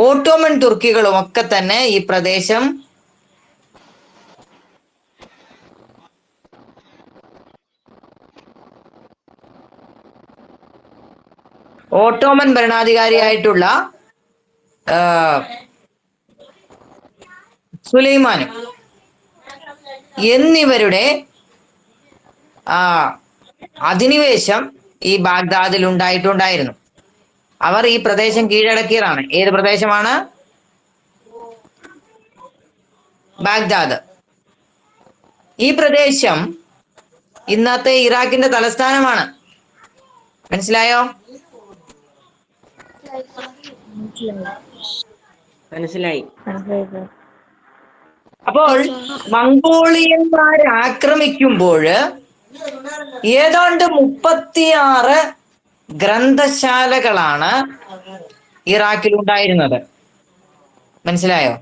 ഓട്ടോമൻ തുർക്കികളും ഒക്കെ തന്നെ ഈ പ്രദേശം ഓട്ടോമൻ ഭരണാധികാരിയായിട്ടുള്ള സുലൈമാനും എന്നിവരുടെ അധിനിവേശം ഈ ബാഗ്ദാദിൽ ഉണ്ടായിട്ടുണ്ടായിരുന്നു. അവർ ഈ പ്രദേശം കീഴടക്കിയതാണ്. ഏത് പ്രദേശമാണ്? ബാഗ്ദാദ്. ഈ പ്രദേശം ഇന്നത്തെ ഇറാഖിന്റെ തലസ്ഥാനമാണ്. മനസ്സിലായോ? മനസ്സിലായി. അപ്പോൾ മംഗോളിയന്മാർ ആക്രമിക്കുമ്പോൾ ഏതാണ്ട് 36 ഗ്രന്ഥശാലകളാണ് ഇറാഖിൽ ഉണ്ടായിരുന്നത്. മനസ്സിലായോ?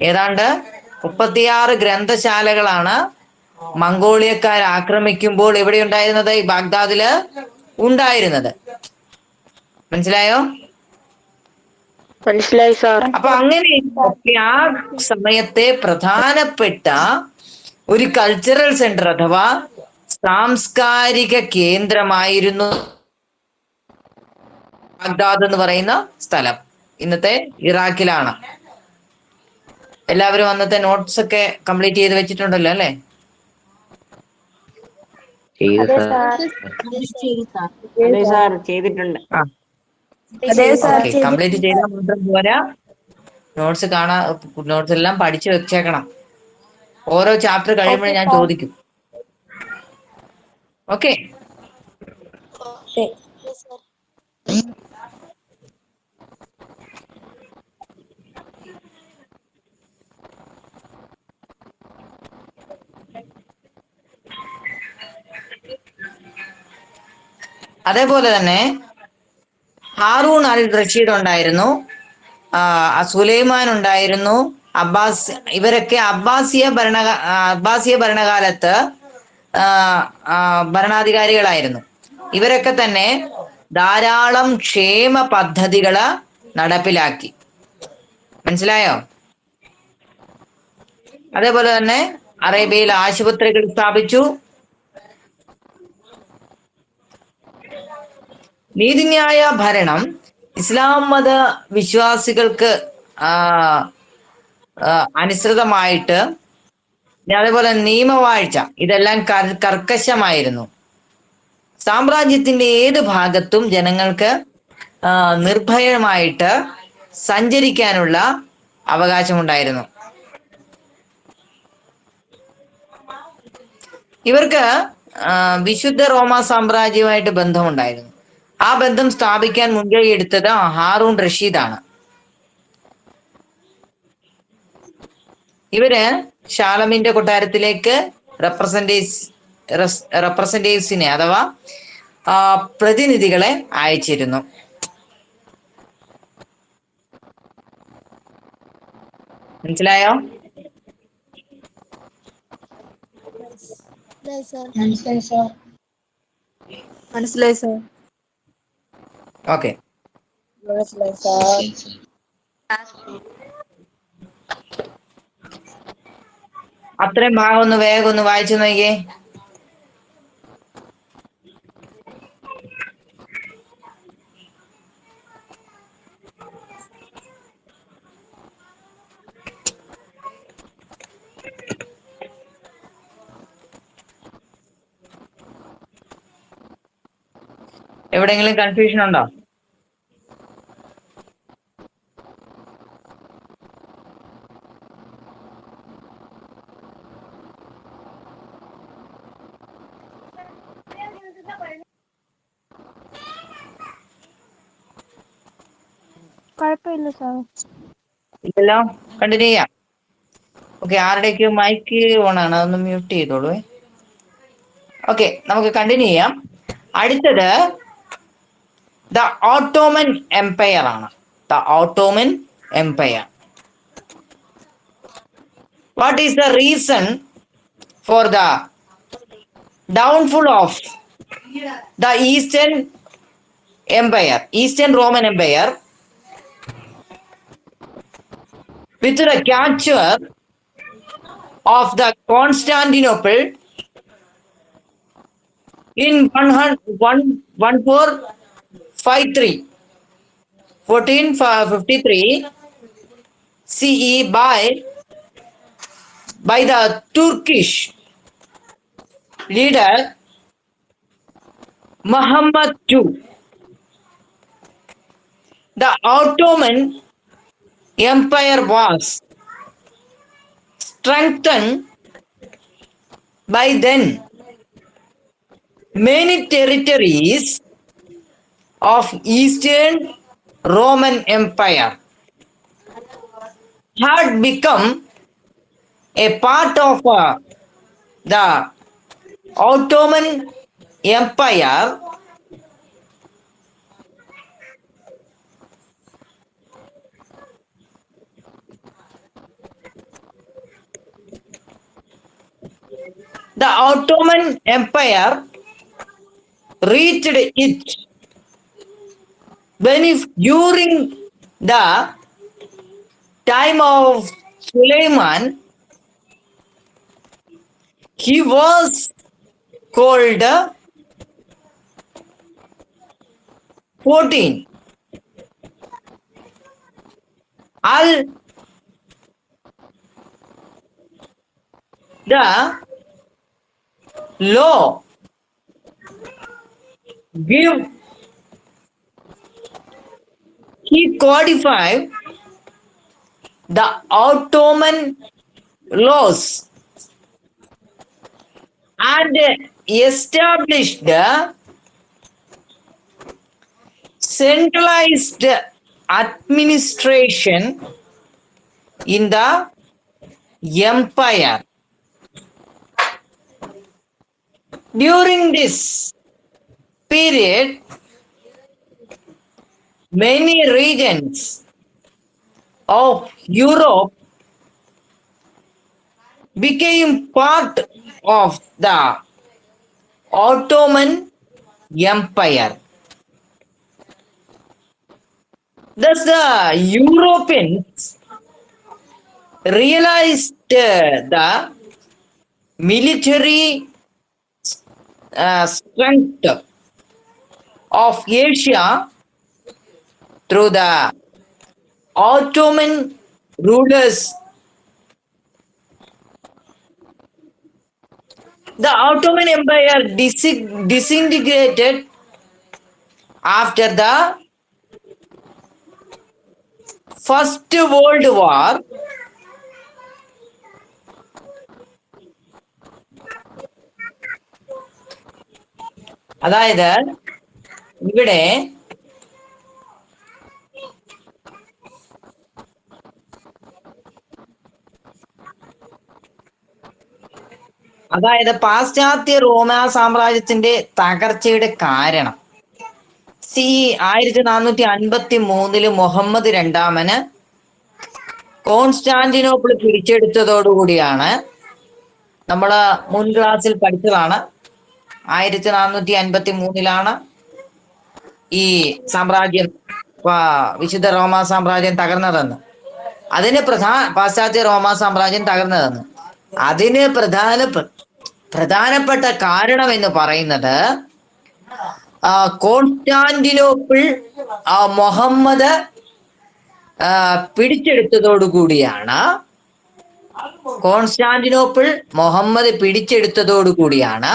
ഏതാണ്ട് 36 ഗ്രന്ഥശാലകളാണ് മംഗോളിയക്കാർ ആക്രമിക്കുമ്പോൾ എവിടെ ഉണ്ടായിരുന്നത്? ഈ ബാഗ്ദാദില് ഉണ്ടായിരുന്നത്. മനസ്സിലായോ? മനസ്സിലായി സാർ. അപ്പൊ അങ്ങനെ ആ സമയത്തെ പ്രധാനപ്പെട്ട ഒരു കൾച്ചറൽ സെന്റർ അഥവാ സാംസ്കാരിക കേന്ദ്രമായിരുന്നു ബാഗ്ദാദ് എന്ന് പറയുന്ന സ്ഥലം. ഇന്നത്തെ ഇറാഖിലാണ്. എല്ലാവരും അന്നത്തെ നോട്ട്സ് ഒക്കെ കംപ്ലീറ്റ് ചെയ്ത് വെച്ചിട്ടുണ്ടല്ലോ അല്ലെ? ചെയ്തിട്ടുണ്ട്. കംപ്ലീറ്റ് ചെയ്താൽ മാത്രം പോരാ, നോട്ട്സ് എല്ലാം പഠിച്ചു വെച്ചേക്കണം. ഓരോ ചാപ്റ്റർ കഴിയുമ്പോഴും ഞാൻ ചോദിക്കും. ഓക്കെ? അതേപോലെ തന്നെ ഹാറൂൺ അൽ റഷീദ് ഉണ്ടായിരുന്നു, സുലൈമാൻ ഉണ്ടായിരുന്നു, ഇവരൊക്കെ അബ്ബാസിയ ഭരണകാലത്ത് ഭരണാധികാരികളായിരുന്നു. ഇവരൊക്കെ തന്നെ ധാരാളം ക്ഷേമ പദ്ധതികള് നടപ്പിലാക്കി. മനസ്സിലായോ? അതേപോലെ തന്നെ അറേബ്യയിൽ ആശുപത്രികൾ സ്ഥാപിച്ചു. നീതിന്യായ ഭരണം ഇസ്ലാം മത വിശ്വാസികൾക്ക് അനുസൃതമായിട്ട്, അതേപോലെ നിയമവാഴ്ച ഇതെല്ലാം കർക്കശമായിരുന്നു. സാമ്രാജ്യത്തിന്റെ ഏത് ഭാഗത്തും ജനങ്ങൾക്ക് നിർഭയമായിട്ട് സഞ്ചരിക്കാനുള്ള അവകാശമുണ്ടായിരുന്നു. ഇവർക്ക് വിശുദ്ധ റോമാ സാമ്രാജ്യവുമായിട്ട് ബന്ധമുണ്ടായിരുന്നു. ആ ബന്ധം സ്ഥാപിക്കാൻ മുൻകൈ എടുത്തത് ഹാറൂൺ റഷീദാണ്. ഇവര് ഷാലമിന്റെ കൊട്ടാരത്തിലേക്ക് റെപ്രസെന്റേറ്റീവ്സിനെ അഥവാ പ്രതിനിധികളെ അയച്ചിരുന്നു. മനസ്സിലായോ? മനസ്സിലായി സാർ. ഓക്കെ. അത്രയും ഭാഗം ഒന്ന് വേഗം ഒന്ന് വായിച്ചു നോക്കിയേ. എവിടെയെങ്കിലും കൺഫ്യൂഷൻ ഉണ്ടോ? കുഴപ്പമില്ല സാർ. ഇല്ലല്ലോ, കണ്ടിന്യൂ ചെയ്യാം. ഓക്കെ, ആരുടെയൊക്കെ മൈക്ക് ഓൺ ആണ്, അതൊന്ന് മ്യൂട്ട് ചെയ്തോളൂ. ഓക്കെ, നമുക്ക് കണ്ടിന്യൂ ചെയ്യാം. അടുത്തത് ദ ഓട്ടോമൻ എംപയർ ആണ്. The Ottoman empire. What is the reason for the downfall of the Eastern Empire, Eastern Roman Empire, with the capture of the Constantinople in 1453 CE by the Turkish leader Muhammad II. The Ottoman Empire was strengthened by then. Many territories of Eastern Roman Empire had become a part of the Ottoman Empire. The Ottoman Empire reached its benefit during the time of Suleiman. He was called 14 Al the law give he codified the Ottoman laws and established centralized administration in the empire. During this period, many regions of Europe became part of the Ottoman Empire. Thus, the Europeans realized the military strength of Asia through the Ottoman rulers. The Ottoman Empire disintegrated after the First World War. അതായത് ഇവിടെ പാശ്ചാത്യ റോമാ സാമ്രാജ്യത്തിന്റെ തകർച്ചയുടെ കാരണം 1453 Muhammad രണ്ടാമന് Constantinople പിടിച്ചെടുത്തതോടുകൂടിയാണ്. നമ്മൾ മുൻ ക്ലാസ്സിൽ പഠിച്ചതാണ്. 1453 ഈ സാമ്രാജ്യം, വിശുദ്ധ റോമാ സാമ്രാജ്യം തകർന്നതെന്ന്. പാശ്ചാത്യ റോമാ സാമ്രാജ്യം തകർന്നതെന്ന്. അതിന് പ്രധാനപ്പെട്ട കാരണം എന്ന് പറയുന്നത് കോൺസ്റ്റാന്റിനോപ്പിൾ മുഹമ്മദ് പിടിച്ചെടുത്തതോടുകൂടിയാണ്.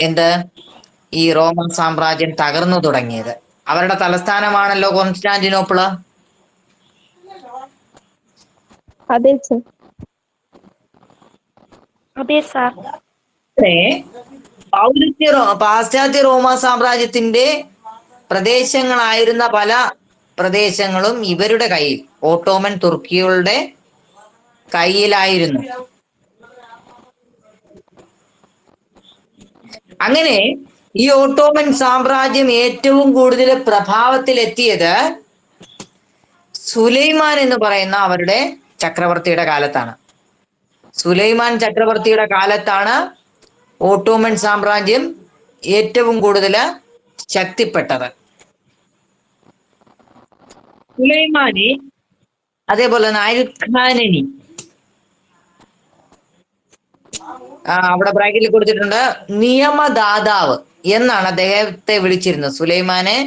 എന്ത് ഈ റോമൻ സാമ്രാജ്യം തകർന്നു തുടങ്ങിയത്. അവരുടെ തലസ്ഥാനമാണല്ലോ കോൺസ്റ്റാന്റിനോപ്പിള്. അതെ സാർ. പാശ്ചാത്യ റോമാ സാമ്രാജ്യത്തിന്റെ പ്രദേശങ്ങളായിരുന്ന പല പ്രദേശങ്ങളും ഇവരുടെ കയ്യിൽ, ഓട്ടോമൻ തുർക്കികളുടെ കയ്യിലായിരുന്നു. അങ്ങനെ ഈ ഓട്ടോമൻ സാമ്രാജ്യം ഏറ്റവും കൂടുതൽ പ്രഭാവത്തിലെത്തിയത് സുലൈമാൻ എന്ന് പറയുന്ന അവരുടെ ചക്രവർത്തിയുടെ കാലത്താണ്. സുലൈമാൻ ചക്രവർത്തിയുടെ കാലത്താണ് ഓട്ടോമൻ സാമ്രാജ്യം ഏറ്റവും കൂടുതൽ ശക്തിപ്പെട്ടത്. സുലൈമാനി, അതേപോലെ തന്നെ അൽഖാനനി, അവിടെ ബ്രാക്കറ്റിൽ കൊടുത്തിട്ടുണ്ട്, നിയമദാതാവ് എന്നാണ് അദ്ദേഹത്തെ വിളിച്ചിരുന്നത്. സുലൈമാനെ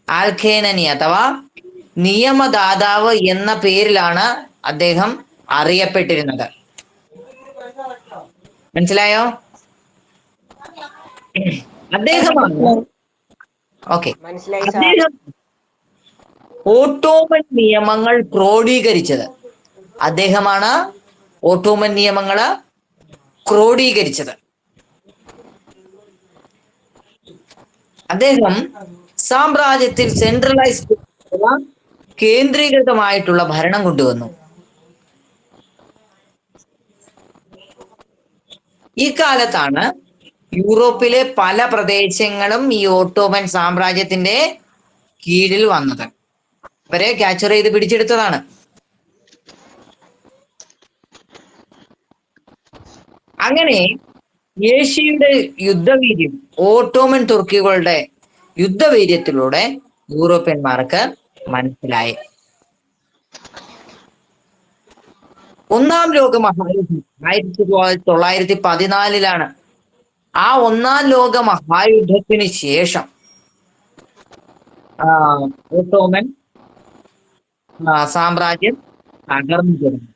അൽഖാനനി അഥവാ നിയമദാതാവ് എന്ന പേരിലാണ് അദ്ദേഹം അറിയപ്പെട്ടിരുന്നത്. മനസ്സിലായോ? അദ്ദേഹമാണ് അദ്ദേഹം ഓട്ടോമൻ നിയമങ്ങൾ ക്രോഡീകരിച്ചത്. അദ്ദേഹമാണ് ഓട്ടോമൻ നിയമങ്ങള് ക്രോഡീകരിച്ചത്. അദ്ദേഹം സാമ്രാജ്യത്തിൽ സെൻട്രലൈസ്ഡ് കേന്ദ്രീകൃതമായിട്ടുള്ള ഭരണം കൊണ്ടുവന്നു. ഈ കാലത്താണ് യൂറോപ്പിലെ പല പ്രദേശങ്ങളും ഈ ഓട്ടോമൻ സാമ്രാജ്യത്തിന്റെ കീഴിൽ വന്നത്. ഇവരെ ക്യാപ്ചർ ചെയ്ത് പിടിച്ചെടുത്തതാണ്. അങ്ങനെ ഏഷ്യയുടെ യുദ്ധവീര്യം, ഓട്ടോമൻ തുർക്കികളുടെ യുദ്ധവീര്യത്തിലൂടെ യൂറോപ്യന്മാർക്ക് മനസ്സിലായി. ഒന്നാം ലോക മഹായുദ്ധം 1914 ആ ഒന്നാം ലോക മഹായുദ്ധത്തിന് ശേഷം ഓട്ടോമൻ സാമ്രാജ്യം തകർന്നു തുടങ്ങി.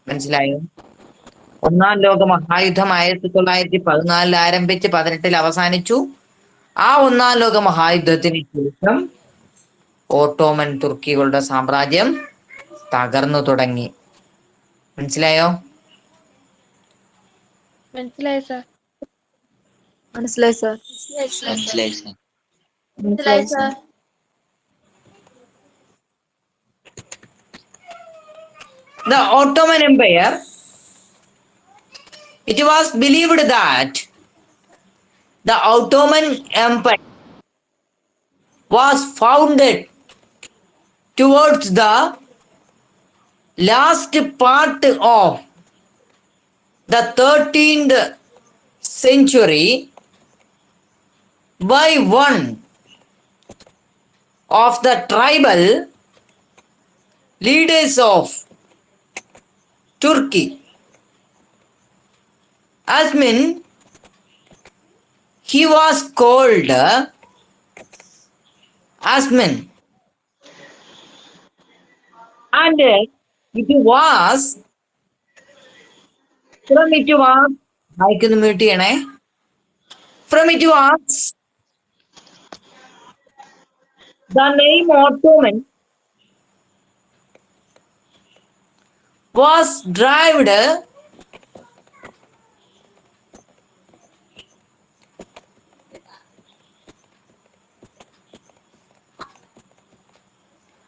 മനസ്സിലായോ? ഒന്നാം ലോക മഹായുദ്ധം 1914 ആരംഭിച്ച് 18 അവസാനിച്ചു. ആ ഒന്നാം ലോക മഹായുദ്ധത്തിന് ശേഷം ഓട്ടോമൻ തുർക്കികളുടെ സാമ്രാജ്യം തകർന്നു തുടങ്ങി. മനസ്സിലായോ? മനസ്സിലായി സർ. മനസ്സിലായി സർ. മനസ്സിലായി sir. The Ottoman Empire, it was believed that the Ottoman Empire was founded towards the last part of the 13th century by one of the tribal leaders of Turkey. Asmin, he was called Asmin, and it was from it was from it was the name Ottoman was derived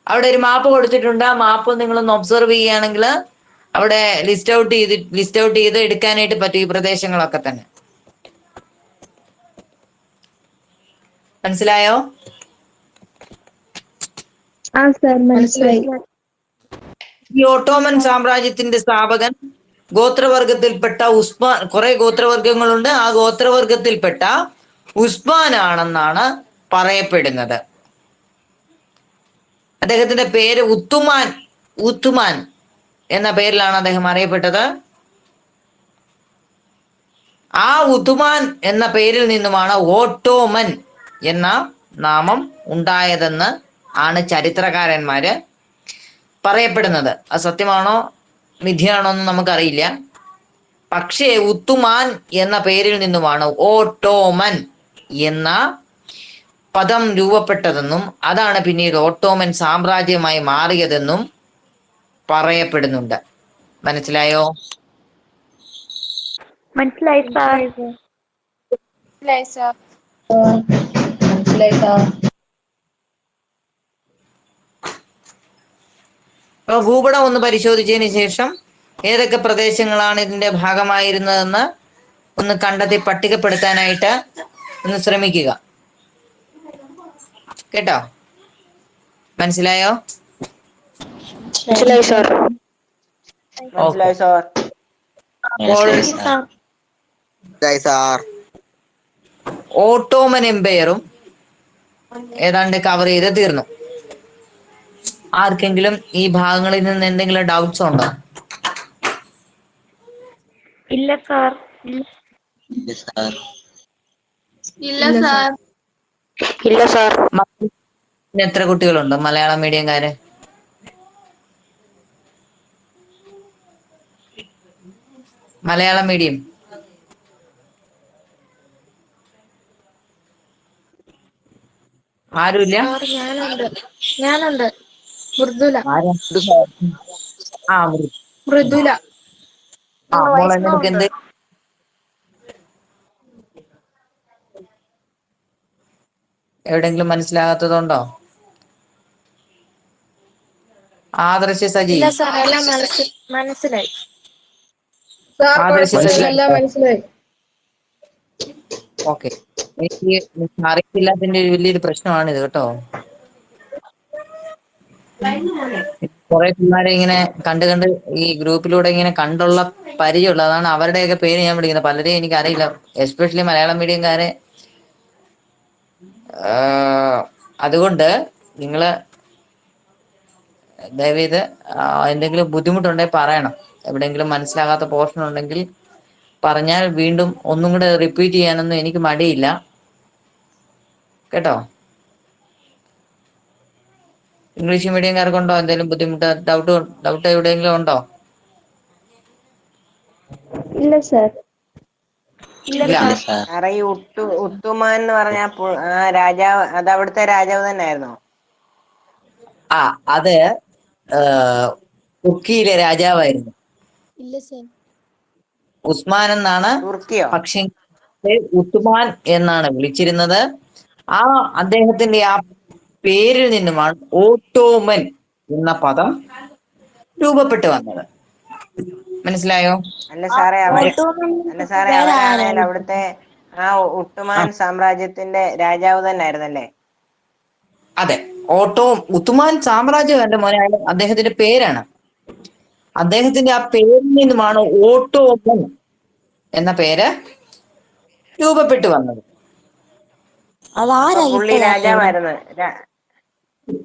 അവിടെ ഒരു മാപ്പ് കൊടുത്തിട്ടുണ്ട്. ആ മാപ്പ് നിങ്ങളൊന്ന് observe ചെയ്യുകയാണെങ്കിൽ അവിടെ list out ചെയ്ത് എടുക്കാനായിട്ട് പറ്റും ഈ പ്രദേശങ്ങളൊക്കെ തന്നെ. മനസ്സിലായോ? ആ സർ മനസ്സിലായി. ഈ ഓട്ടോമൻ സാമ്രാജ്യത്തിന്റെ സ്ഥാപകൻ ഗോത്രവർഗത്തിൽപ്പെട്ട ഉസ്മാൻ, കുറെ ഗോത്രവർഗങ്ങളുണ്ട്, ആ ഗോത്രവർഗത്തിൽപ്പെട്ട ഉസ്മാൻ ആണെന്നാണ് പറയപ്പെടുന്നത്. അദ്ദേഹത്തിന്റെ പേര് ഉത്തുമാൻ എന്ന പേരിലാണ് അദ്ദേഹം അറിയപ്പെട്ടത്. ആ ഉത്തുമാൻ എന്ന പേരിൽ നിന്നുമാണ് ഓട്ടോമൻ എന്ന നാമം ഉണ്ടായതെന്ന് ആണ് ചരിത്രകാരന്മാര് പറയപ്പെടുന്നത്. അത് സത്യമാണോ മിഥ്യയാണോ എന്ന് നമുക്കറിയില്ല. പക്ഷേ ഉത്തുമാൻ എന്ന പേരിൽ നിന്നുമാണ് ഓട്ടോമൻ എന്ന പദം രൂപപ്പെട്ടതെന്നും അതാണ് പിന്നീട് ഓട്ടോമൻ സാമ്രാജ്യമായി മാറിയതെന്നും പറയപ്പെടുന്നുണ്ട്. മനസ്സിലായോ? മനസ്സിലായി സാർ. മനസ്സിലായി സർ. മനസ്സിലായി സർ. അപ്പോൾ ഭൂപടം ഒന്ന് പരിശോധിച്ചതിന് ശേഷം ഏതൊക്കെ പ്രദേശങ്ങളാണ് ഇതിന്റെ ഭാഗമായിരുന്നതെന്ന് ഒന്ന് കണ്ടെത്തി പട്ടികപ്പെടുത്താനായിട്ട് ഒന്ന് ശ്രമിക്കുക. കേട്ടോ? മനസ്സിലായോ? മനസ്സിലായി സാർ. ഓട്ടോമൻ എംപയറും ഏതാണ്ട് കവർ ചെയ്ത് തീർന്നു. ആർക്കെങ്കിലും ഈ ഭാഗങ്ങളിൽ നിന്ന് എന്തെങ്കിലും ഡൗട്ട്സ് ഉണ്ടോ? ഇല്ല സാർ. ഇല്ല സാർ. എത്ര കുട്ടികളുണ്ട് മലയാളം മീഡിയംകാര്? മലയാളം മീഡിയം ആരുമില്ല? ഞാനുണ്ട്. മൃദുല. മൃദുല. മോളെ നിനക്ക് എന്ത് എവിടെങ്കിലും മനസ്സിലാകാത്തതുണ്ടോ? ആദർശ് സജി മനസ്സിലായി. മനസ്സിലായി. ഓക്കെ. എനിക്ക് അറിയില്ലാത്തതിന്റെ ഒരു വലിയൊരു പ്രശ്നമാണിത് കേട്ടോ. കുറെ പിള്ളേരെ ഇങ്ങനെ കണ്ട് ഈ ഗ്രൂപ്പിലൂടെ ഇങ്ങനെ കണ്ടുള്ള പരിചയമുള്ള, അതാണ് അവരുടെയൊക്കെ പേര് ഞാൻ വിളിക്കുന്നത്. പലരെയും എനിക്ക് അറിയില്ല, എസ്പെഷ്യലി മലയാളം മീഡിയംകാരെ. അതുകൊണ്ട് നിങ്ങള് ദയവേത് എന്തെങ്കിലും ബുദ്ധിമുട്ടുണ്ടെങ്കിൽ പറയണം. എവിടെയെങ്കിലും മനസ്സിലാകാത്ത പോർഷൻ ഉണ്ടെങ്കിൽ പറഞ്ഞാൽ വീണ്ടും ഒന്നും കൂടെ റിപ്പീറ്റ് ചെയ്യാനൊന്നും എനിക്ക് മടിയില്ല കേട്ടോ. ഇംഗ്ലീഷ് മീഡിയംകാർക്കുണ്ടോ എന്തെങ്കിലും ബുദ്ധിമുട്ട്, ഡൗട്ട് എവിടെയെങ്കിലും ഉണ്ടോ? ഇല്ല സാർ. സാറേ ഈ ഉത്തുമാൻ എന്ന് പറഞ്ഞ രാജാവ്, അത് അവിടുത്തെ രാജാവ് തന്നെയായിരുന്നോ? അത് തുർക്കിയിലെ രാജാവായിരുന്നു. ഇല്ല സർ. ഉസ്മാൻ എന്നാണ്, തുർക്കിയോ? പക്ഷേ ഉത്തുമാൻ എന്നാണ് വിളിച്ചിരുന്നത്. അദ്ദേഹത്തിന്റെ ആ പേരിൽ നിന്നുമാണ് ഓട്ടോമൻ എന്ന പദം രൂപപ്പെട്ടു വന്നത്. മനസ്സിലായോ? അല്ല സാറേ ഓട്ടോമൻ അവനാണേൽ അവിടുത്തെ ആ ഉട്ടുമാൻ സാമ്രാജ്യത്തിന്റെ രാജാവ് തന്നെ ആയിരുന്നല്ലേ? അതെ, ഉത്തുമാൻ സാമ്രാജ്യം എന്റെ മോനെ അദ്ദേഹത്തിന്റെ പേരാണ്. അദ്ദേഹത്തിന്റെ ആ പേരിൽ നിന്നുമാണ് ഓട്ടോമൻ എന്ന പേര് രൂപപ്പെട്ടു വന്നത്. പുള്ളി രാജാവായിരുന്നു.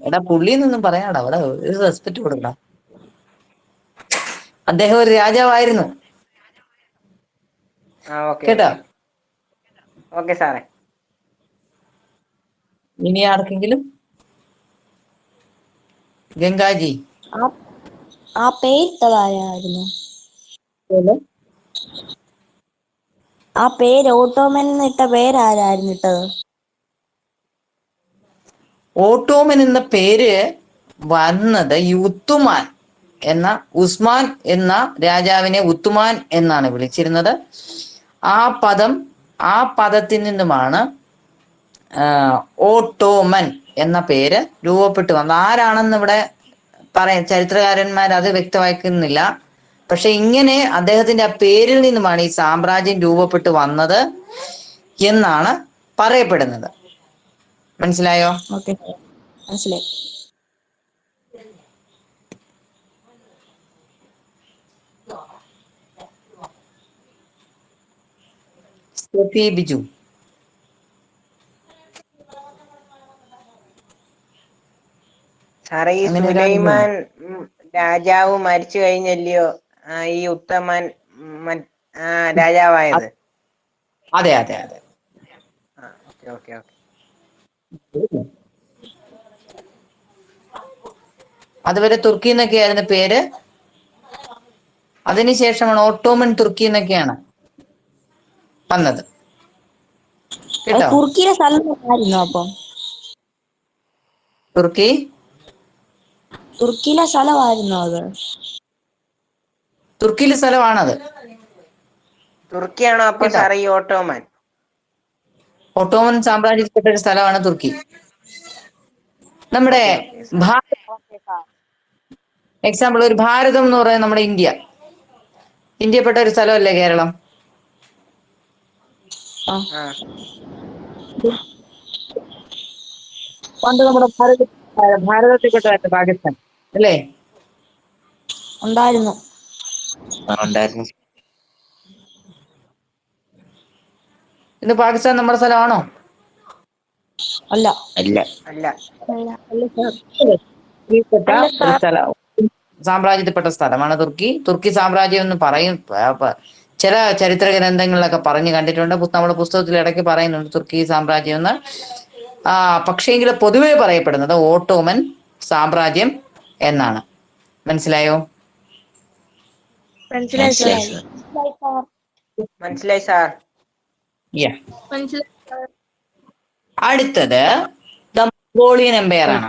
എടാ പുള്ളിന്നൊന്നും പറയാടാ, അവിടെ ഒരു റെസ്പെക്ട് കൊടുക്കടാ. അദ്ദേഹം ഒരു രാജാവായിരുന്നു. കേട്ടോ? ഓക്കെ സാറേ. ഇനി ആർക്കെങ്കിലും? ഗംഗാജി ആ പേരിട്ടതാരായിരുന്നു? ആ പേര് ഓട്ടോമൻ ഇട്ട പേരാരായിരുന്നു ഇട്ടത്? ഓട്ടോമൻ എന്ന പേര് വന്നത് ഈ ഉത്തുമാൻ എന്ന ഉസ്മാൻ എന്ന രാജാവിനെ ഉത്തുമാൻ എന്നാണ് വിളിച്ചിരുന്നത്. ആ പദത്തിൽ നിന്നുമാണ് ഓട്ടോമൻ എന്ന പേര് രൂപപ്പെട്ടു വന്നത്. ആരാണെന്ന് ഇവിടെ ചരിത്രകാരന്മാർ അത് വ്യക്തമാക്കുന്നില്ല. പക്ഷെ ഇങ്ങനെ അദ്ദേഹത്തിന്റെ ആ പേരിൽ നിന്നുമാണ് ഈ സാമ്രാജ്യം രൂപപ്പെട്ടു വന്നത് എന്നാണ് പറയപ്പെടുന്നത്. മനസ്സിലായോ? ഓക്കെ, മനസ്സിലായി. സ്റ്റെഫി ബിജു. സാറേ ഈ സുലൈമാൻ രാജാവ് മരിച്ചു കഴിഞ്ഞല്ലയോ ഈ ഉത്തമൻ രാജാവായത്? അതെ അതെ അതെ. ഓക്കെ. അതുവരെ തുർക്കി എന്നൊക്കെയായിരുന്നു പേര്. അതിനുശേഷമാണ് ഓട്ടോമൻ തുർക്കി എന്നൊക്കെയാണ് വന്നത്. കേട്ടോ? തുർക്കിയിലെ സ്ഥലമായിരുന്നു. അപ്പം തുർക്കിയിലെ സ്ഥലമായിരുന്നു അത്? തുർക്കിയിലെ സ്ഥലമാണത്. തുർക്കിയാണോ അപ്പൊ സാറേ ഈ ഓട്ടോമൻ? ഓട്ടോമൻ സാമ്രാജ്യത്തിൽപ്പെട്ട ഒരു സ്ഥലമാണ് തുർക്കി. നമ്മുടെ എക്സാമ്പിൾ ഒരു ഭാരതം എന്ന് പറയുന്നത് നമ്മുടെ ഇന്ത്യപ്പെട്ട ഒരു സ്ഥലമല്ലേ കേരളം? പണ്ട് നമ്മുടെ ഭാരതത്തിൽപ്പെട്ട പാകിസ്ഥാൻ അല്ലേ? ഉണ്ടായിരുന്നു. ഇന്ന് പാകിസ്ഥാൻ നമ്മുടെ സ്ഥലമാണോ? അല്ല. ഒരു സ്ഥലം, സാമ്രാജ്യത്തിൽപ്പെട്ട സ്ഥലമാണ് തുർക്കി സാമ്രാജ്യം എന്ന് പറയും. ചില ചരിത്ര ഗ്രന്ഥങ്ങളിലൊക്കെ പറഞ്ഞു കണ്ടിട്ടുണ്ട്. നമ്മുടെ പുസ്തകത്തിൽ ഇടയ്ക്ക് പറയുന്നുണ്ട് തുർക്കി സാമ്രാജ്യം എന്ന്. പക്ഷേങ്കിൽ പൊതുവെ പറയപ്പെടുന്നത് ഓട്ടോമൻ സാമ്രാജ്യം എന്നാണ്. മനസ്സിലായോ? മനസ്സിലായി സാർ. അടുത്തത് ദ മംഗോളിയൻ എംപയർ ആണ്.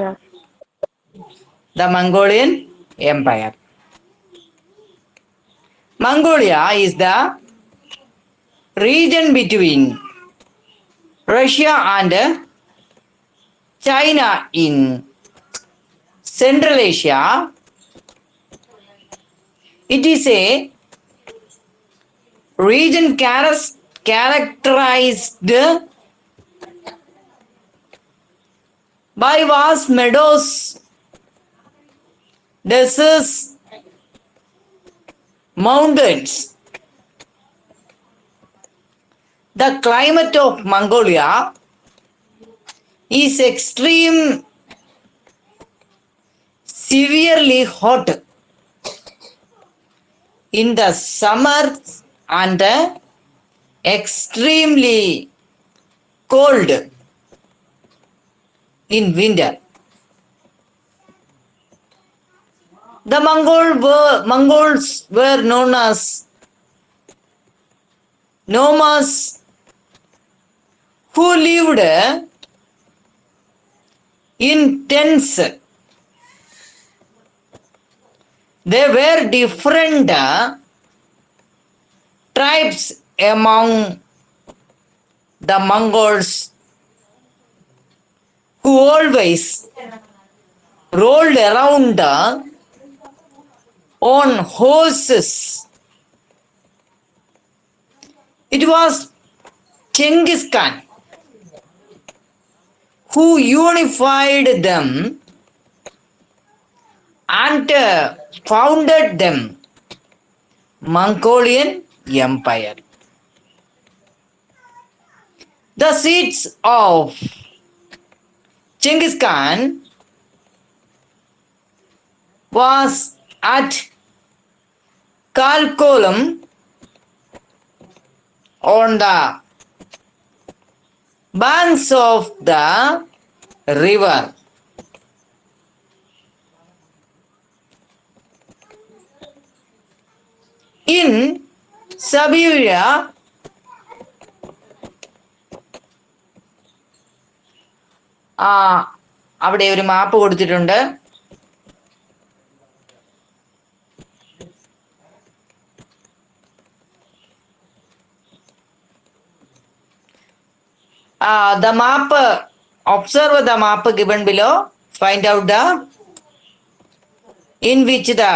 The Mongolian empire. Mongolia is the region between Russia and China in Central Asia. It is a region characterized by vast meadows, deserts, mountains. The climate of Mongolia is severely hot in the summer and extremely cold in winter. The Mongols were known as nomads who lived in tents There were different tribes among the Mongols who always rolled around on horses. It was Genghis Khan who unified them and founded them Mongolian Empire. The seats of Genghis Khan was at Kalkolam on the banks of the river. In Siberia, അവിടെ ഒരു മാപ്പ് കൊടുത്തിട്ടുണ്ട്. The map, observe the map given below, find out the in which the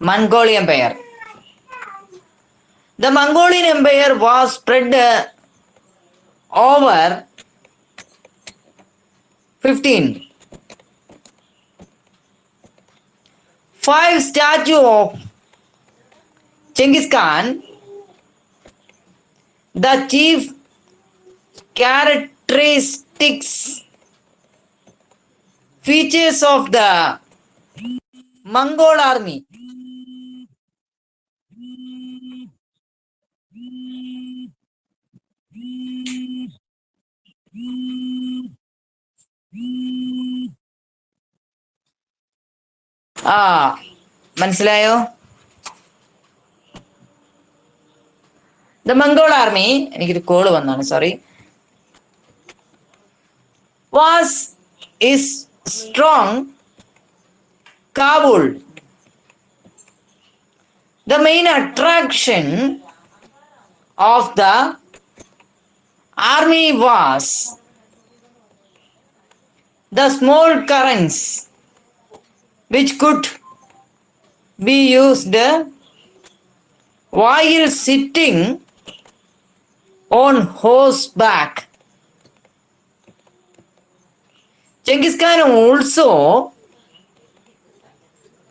Mongolian Empire. The Mongolian Empire was spread over 5 statues of Genghis Khan, the chief characteristics, features of the Mongol army. മനസ്സിലായോ? The Mongol army, എനിക്കൊരു call വന്നാണ്, sorry, is strong Kabul. The main attraction of the army was the small currents which could be used while sitting on horseback. Genghis Khan also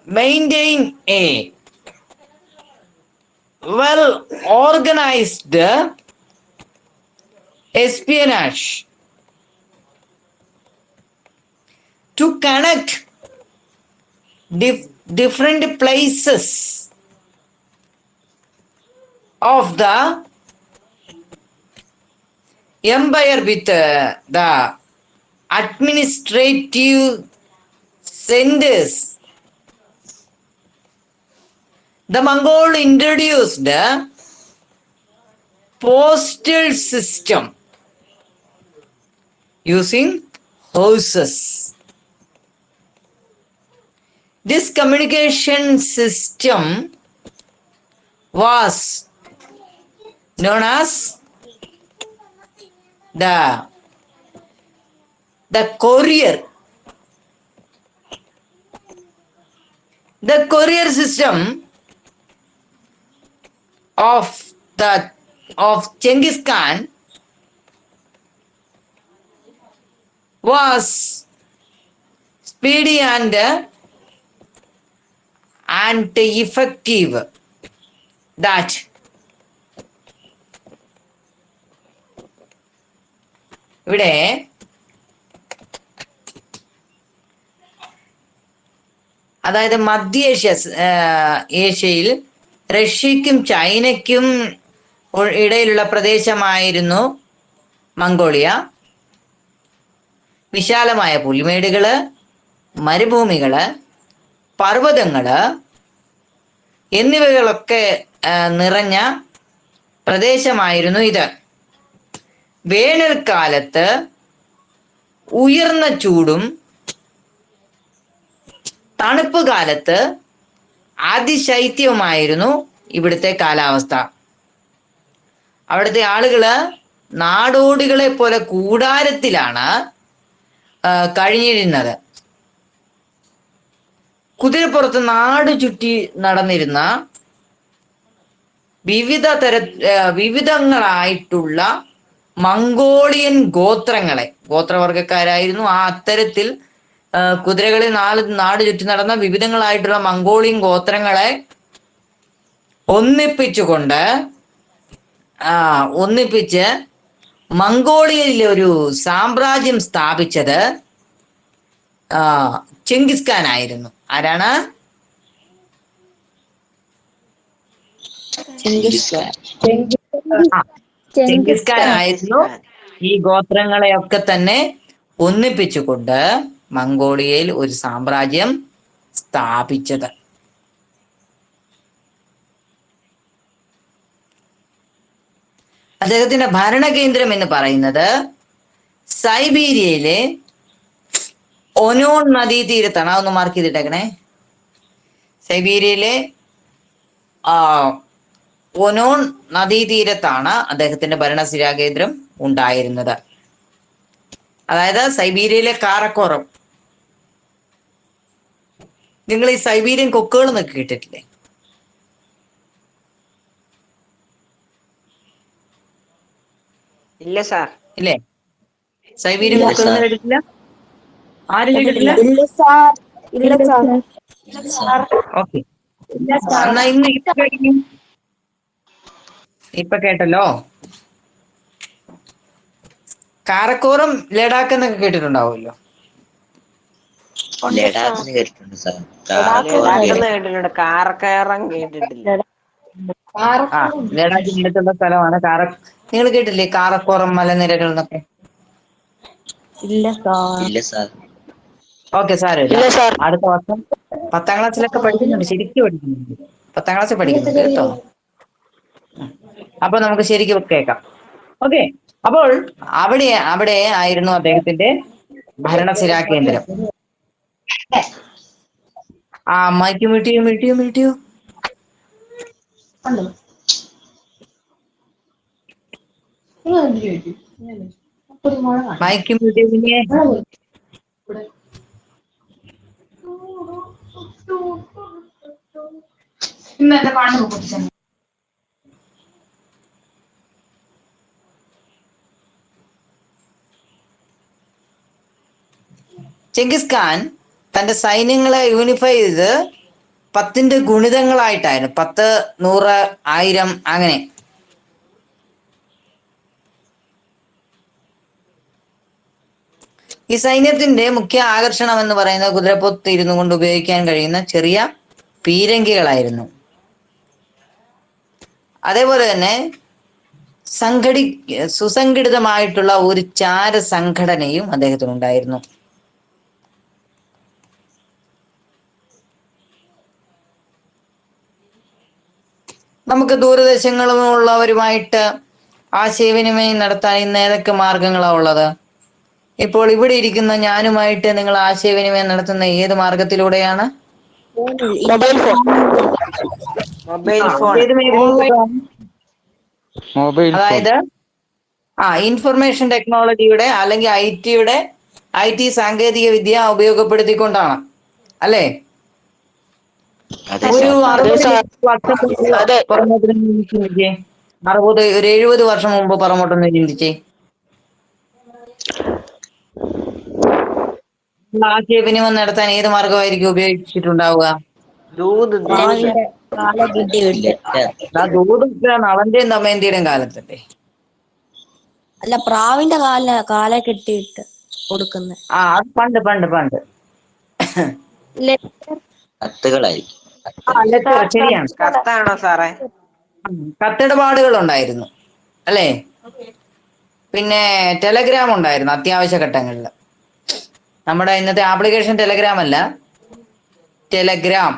maintained a well-organized espionage to connect different places of the empire with the administrative centers. The Mongol introduced the postal system using horses. This communication system was known as the courier. The courier system of Genghis Khan was speedy and effective, that ഇവിടെ അതായത് ഏഷ്യയിൽ റഷ്യക്കും ചൈനയ്ക്കും ഇടയിലുള്ള പ്രദേശമായിരുന്നു Mongolia. വിശാലമായ പുൽമേടുകള്, മരുഭൂമികള്, പർവ്വതങ്ങള് എന്നിവകളൊക്കെ നിറഞ്ഞ പ്രദേശമായിരുന്നു ഇത്. വേനൽക്കാലത്ത് ഉയർന്ന ചൂടും തണുപ്പ് കാലത്ത് അതിശൈത്യവുമായിരുന്നു ഇവിടുത്തെ കാലാവസ്ഥ. അവിടുത്തെ ആളുകള് നാടോടികളെ പോലെ കൂടാരത്തിലാണ് കഴിഞ്ഞിരുന്നത്. കുതിരപ്പുറത്ത് നാട് ചുറ്റി നടന്നിരുന്ന വിവിധങ്ങളായിട്ടുള്ള മംഗോളിയൻ ഗോത്രവർഗക്കാരായിരുന്നു. ആ അത്തരത്തിൽ കുതിരകളിൽ നാട് ചുറ്റി നടന്ന വിവിധങ്ങളായിട്ടുള്ള മംഗോളിയൻ ഗോത്രങ്ങളെ ഒന്നിപ്പിച്ച് മംഗോളിയയിലെ ഒരു സാമ്രാജ്യം സ്ഥാപിച്ചത് ചെങ്കിസ് ഖാൻ ആയിരുന്നു. ആരാണ്? ചെങ്കിസ് ഖാൻ ആയിരുന്നു ഈ ഗോത്രങ്ങളെയൊക്കെ തന്നെ ഒന്നിപ്പിച്ചുകൊണ്ട് മംഗോളിയയിൽ ഒരു സാമ്രാജ്യം സ്ഥാപിച്ചത്. അദ്ദേഹത്തിന്റെ ഭരണകേന്ദ്രം എന്ന് പറയുന്നത് സൈബീരിയയിലെ ഒനോൺ നദീതീരത്താണ്. അതൊന്ന് മാർക്ക് ചെയ്തിട്ടേക്കണേ. സൈബീരിയയിലെ ഒനോൺ നദീതീരത്താണ് അദ്ദേഹത്തിന്റെ ഭരണസിരാകേന്ദ്രം ഉണ്ടായിരുന്നത്. അതായത് സൈബീരിയയിലെ കാറക്കോറം. നിങ്ങൾ ഈ സൈബീരിയൻ കൊക്കുകൾ എന്നൊക്കെ കേട്ടിട്ടില്ലേ? ഇല്ല സാർ. ഇല്ലേ? സൈബീരിയൻ കൊക്കുകൾ എന്ന് കേട്ടിട്ടില്ല? ആരും കേട്ടിട്ടില്ല? ഓക്കെ, എന്നാ ഇന്ന് ഇപ്പൊ കേട്ടല്ലോ. കാരക്കോറം ലഡാക്ക് എന്നൊക്കെ കേട്ടിട്ടുണ്ടാവുമല്ലോ. കേട്ടിട്ടുണ്ട്. കാറക്കയറം കേട്ടിട്ടില്ല. ലഡാക്കിന്റെ അടുത്തുള്ള സ്ഥലമാണ് നിങ്ങൾ കേട്ടില്ലേ കാറക്കോറം മലനിരകൾ എന്നൊക്കെ? ഇല്ല സാർ. ഓക്കെ സാർ, അടുത്ത വർഷം 10ാം ക്ലാസ്സിലൊക്കെ പഠിക്കുന്നുണ്ട്, ശരിക്കും പഠിക്കുന്നുണ്ട്. 10ാം ക്ലാസ്സിൽ പഠിക്കുന്നുണ്ട് കേട്ടോ. അപ്പൊ നമുക്ക് ശരിക്കും കേൾക്കാം. ഓക്കെ, അപ്പോൾ അവിടെ ആയിരുന്നു അദ്ദേഹത്തിന്റെ ഭരണസിരാ കേന്ദ്രം. മൈക്ക് മീട്ടിയോ. മൈക്ക് മീട്ടിയോ. ചെങ്കിസ് ഖാൻ തന്റെ സൈന്യങ്ങളെ യൂണിഫൈ ചെയ്ത് 10ന്റെ ഗുണിതങ്ങളായിട്ടായിരുന്നു. 10, 100, 1000 അങ്ങനെ. ഈ സൈന്യത്തിന്റെ മുഖ്യ ആകർഷണം എന്ന് പറയുന്നത് കുതിരപ്പുറത്ത് ഇരുന്നു കൊണ്ട് ഉപയോഗിക്കാൻ കഴിയുന്ന ചെറിയ പീരങ്കികളായിരുന്നു. അതേപോലെ തന്നെ സുസംഘടിതമായിട്ടുള്ള ഒരു ചാര സംഘടനയും അദ്ദേഹത്തിനുണ്ടായിരുന്നു. നമുക്ക് ദൂരദേശങ്ങളുള്ളവരുമായിട്ട് ആശയവിനിമയം നടത്താൻ ഇന്ന് ഏതൊക്കെ മാർഗങ്ങളാണ് ഉള്ളത്? ഇപ്പോൾ ഇവിടെ ഇരിക്കുന്ന ഞാനുമായിട്ട് നിങ്ങൾ ആശയവിനിമയം നടത്തുന്ന ഏത് മാർഗത്തിലൂടെയാണ്? അതായത് ഇൻഫർമേഷൻ ടെക്നോളജിയുടെ അല്ലെങ്കിൽ IT സാങ്കേതിക വിദ്യ ഉപയോഗപ്പെടുത്തിക്കൊണ്ടാണ്, അല്ലേ? ഒരു 70 വർഷം മുമ്പ് പുറമോട്ടൊന്ന് ചിന്തിച്ചേ. ആശയവിനിമയം നടത്താൻ ഏത് മാർഗമായിരിക്കും ഉപയോഗിച്ചിട്ടുണ്ടാവുക? നളന്റെയും ദമയന്തിയുടെയും കാലത്തല്ലേ? അല്ല, പ്രാവിന്റെ കാല കെട്ടിയിട്ട് കൊടുക്കുന്ന. അത് പണ്ട് കത്തുകളായിരിക്കും. ശരിയാണ്. കത്താണോ സാറേ? കത്തിടപാടുകൾ ഉണ്ടായിരുന്നു, അല്ലേ? പിന്നെ ടെലഗ്രാം ഉണ്ടായിരുന്നു അത്യാവശ്യ ഘട്ടങ്ങളിൽ. നമ്മുടെ ഇന്നത്തെ ആപ്ലിക്കേഷൻ ടെലഗ്രാം അല്ല, ടെലഗ്രാം.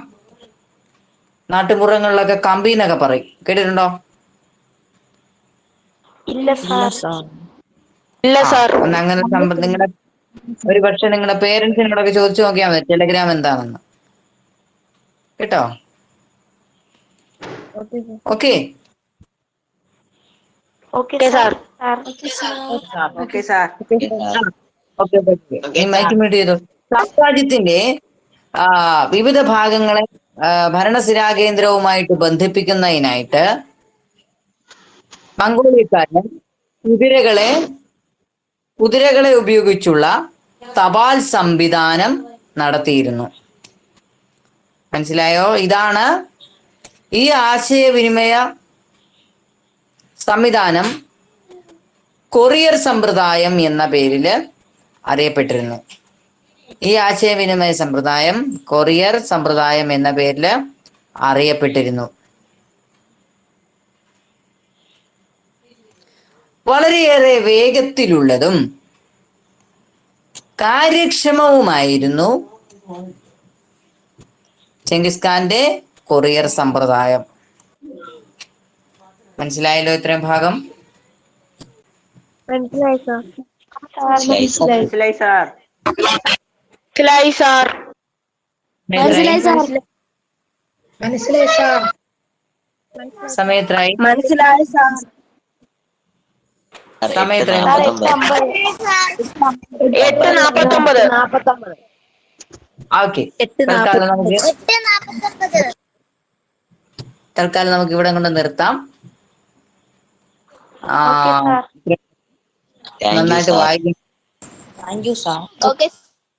നാട്ടുപുറങ്ങളിലൊക്കെ കമ്പി എന്നൊക്കെ പറയും, കേട്ടിട്ടുണ്ടോ? ഇല്ല സാർ. അങ്ങനെ നിങ്ങളുടെ ഒരു പക്ഷെ നിങ്ങളുടെ പേരൻസിനോടൊക്കെ ചോദിച്ചു നോക്കിയാൽ മതി ടെലഗ്രാം എന്താണെന്ന്, കേട്ടോ. Okay okay sir. Okay sir. Mike mute ചെയ്തു. സാമ്രാജ്യത്തിന്റെ വിവിധ ഭാഗങ്ങളെ ഭരണസിരാ കേന്ദ്രവുമായിട്ട് ബന്ധിപ്പിക്കുന്നതിനായിട്ട് മംഗോളിയക്കാരൻ കുതിരകളെ ഉപയോഗിച്ചുള്ള തപാൽ സംവിധാനം നടത്തിയിരുന്നു. മനസ്സിലായോ? ഇതാണ് ഈ ആശയവിനിമയ സംവിധാനം കൊറിയർ സമ്പ്രദായം എന്ന പേരിൽ അറിയപ്പെട്ടിരുന്നു. ഈ ആശയവിനിമയ സമ്പ്രദായം കൊറിയർ സമ്പ്രദായം എന്ന പേരിൽ അറിയപ്പെട്ടിരുന്നു. വളരെയേറെ വേഗത്തിലുള്ളതും കാര്യക്ഷമവുമായിരുന്നു ചെങ്കിസ് ഖാന്റെ കൊറിയർ സമ്പ്രദായം. മനസ്സിലായല്ലോ ഇത്രയും ഭാഗം? മനസ്സിലായി സാർ. മനസ്സിലായി സാർ. മനസ്സിലായി സാർ. മനസ്സിലായി സാർ. സമയത്രായി മനസ്സിലായി സാർ. സമയത്രായി 8:49. ഓക്കെ. തൽക്കാലം നമുക്ക് ഇവിടെ കൊണ്ട് നിർത്താം. നന്നായിട്ട് വായിക്കും. Thank you sir. Okay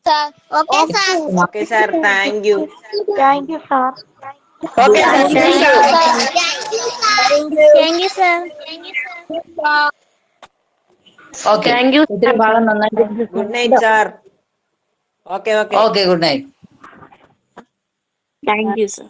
sir. Okay sir. Okay sir. Thank you. Thank you sir. Okay sir. Thank you sir. Okay. ഇത്രയും ഭാഗം നന്നായിട്ട്. Good night sir. Okay okay, good night. Thank you sir.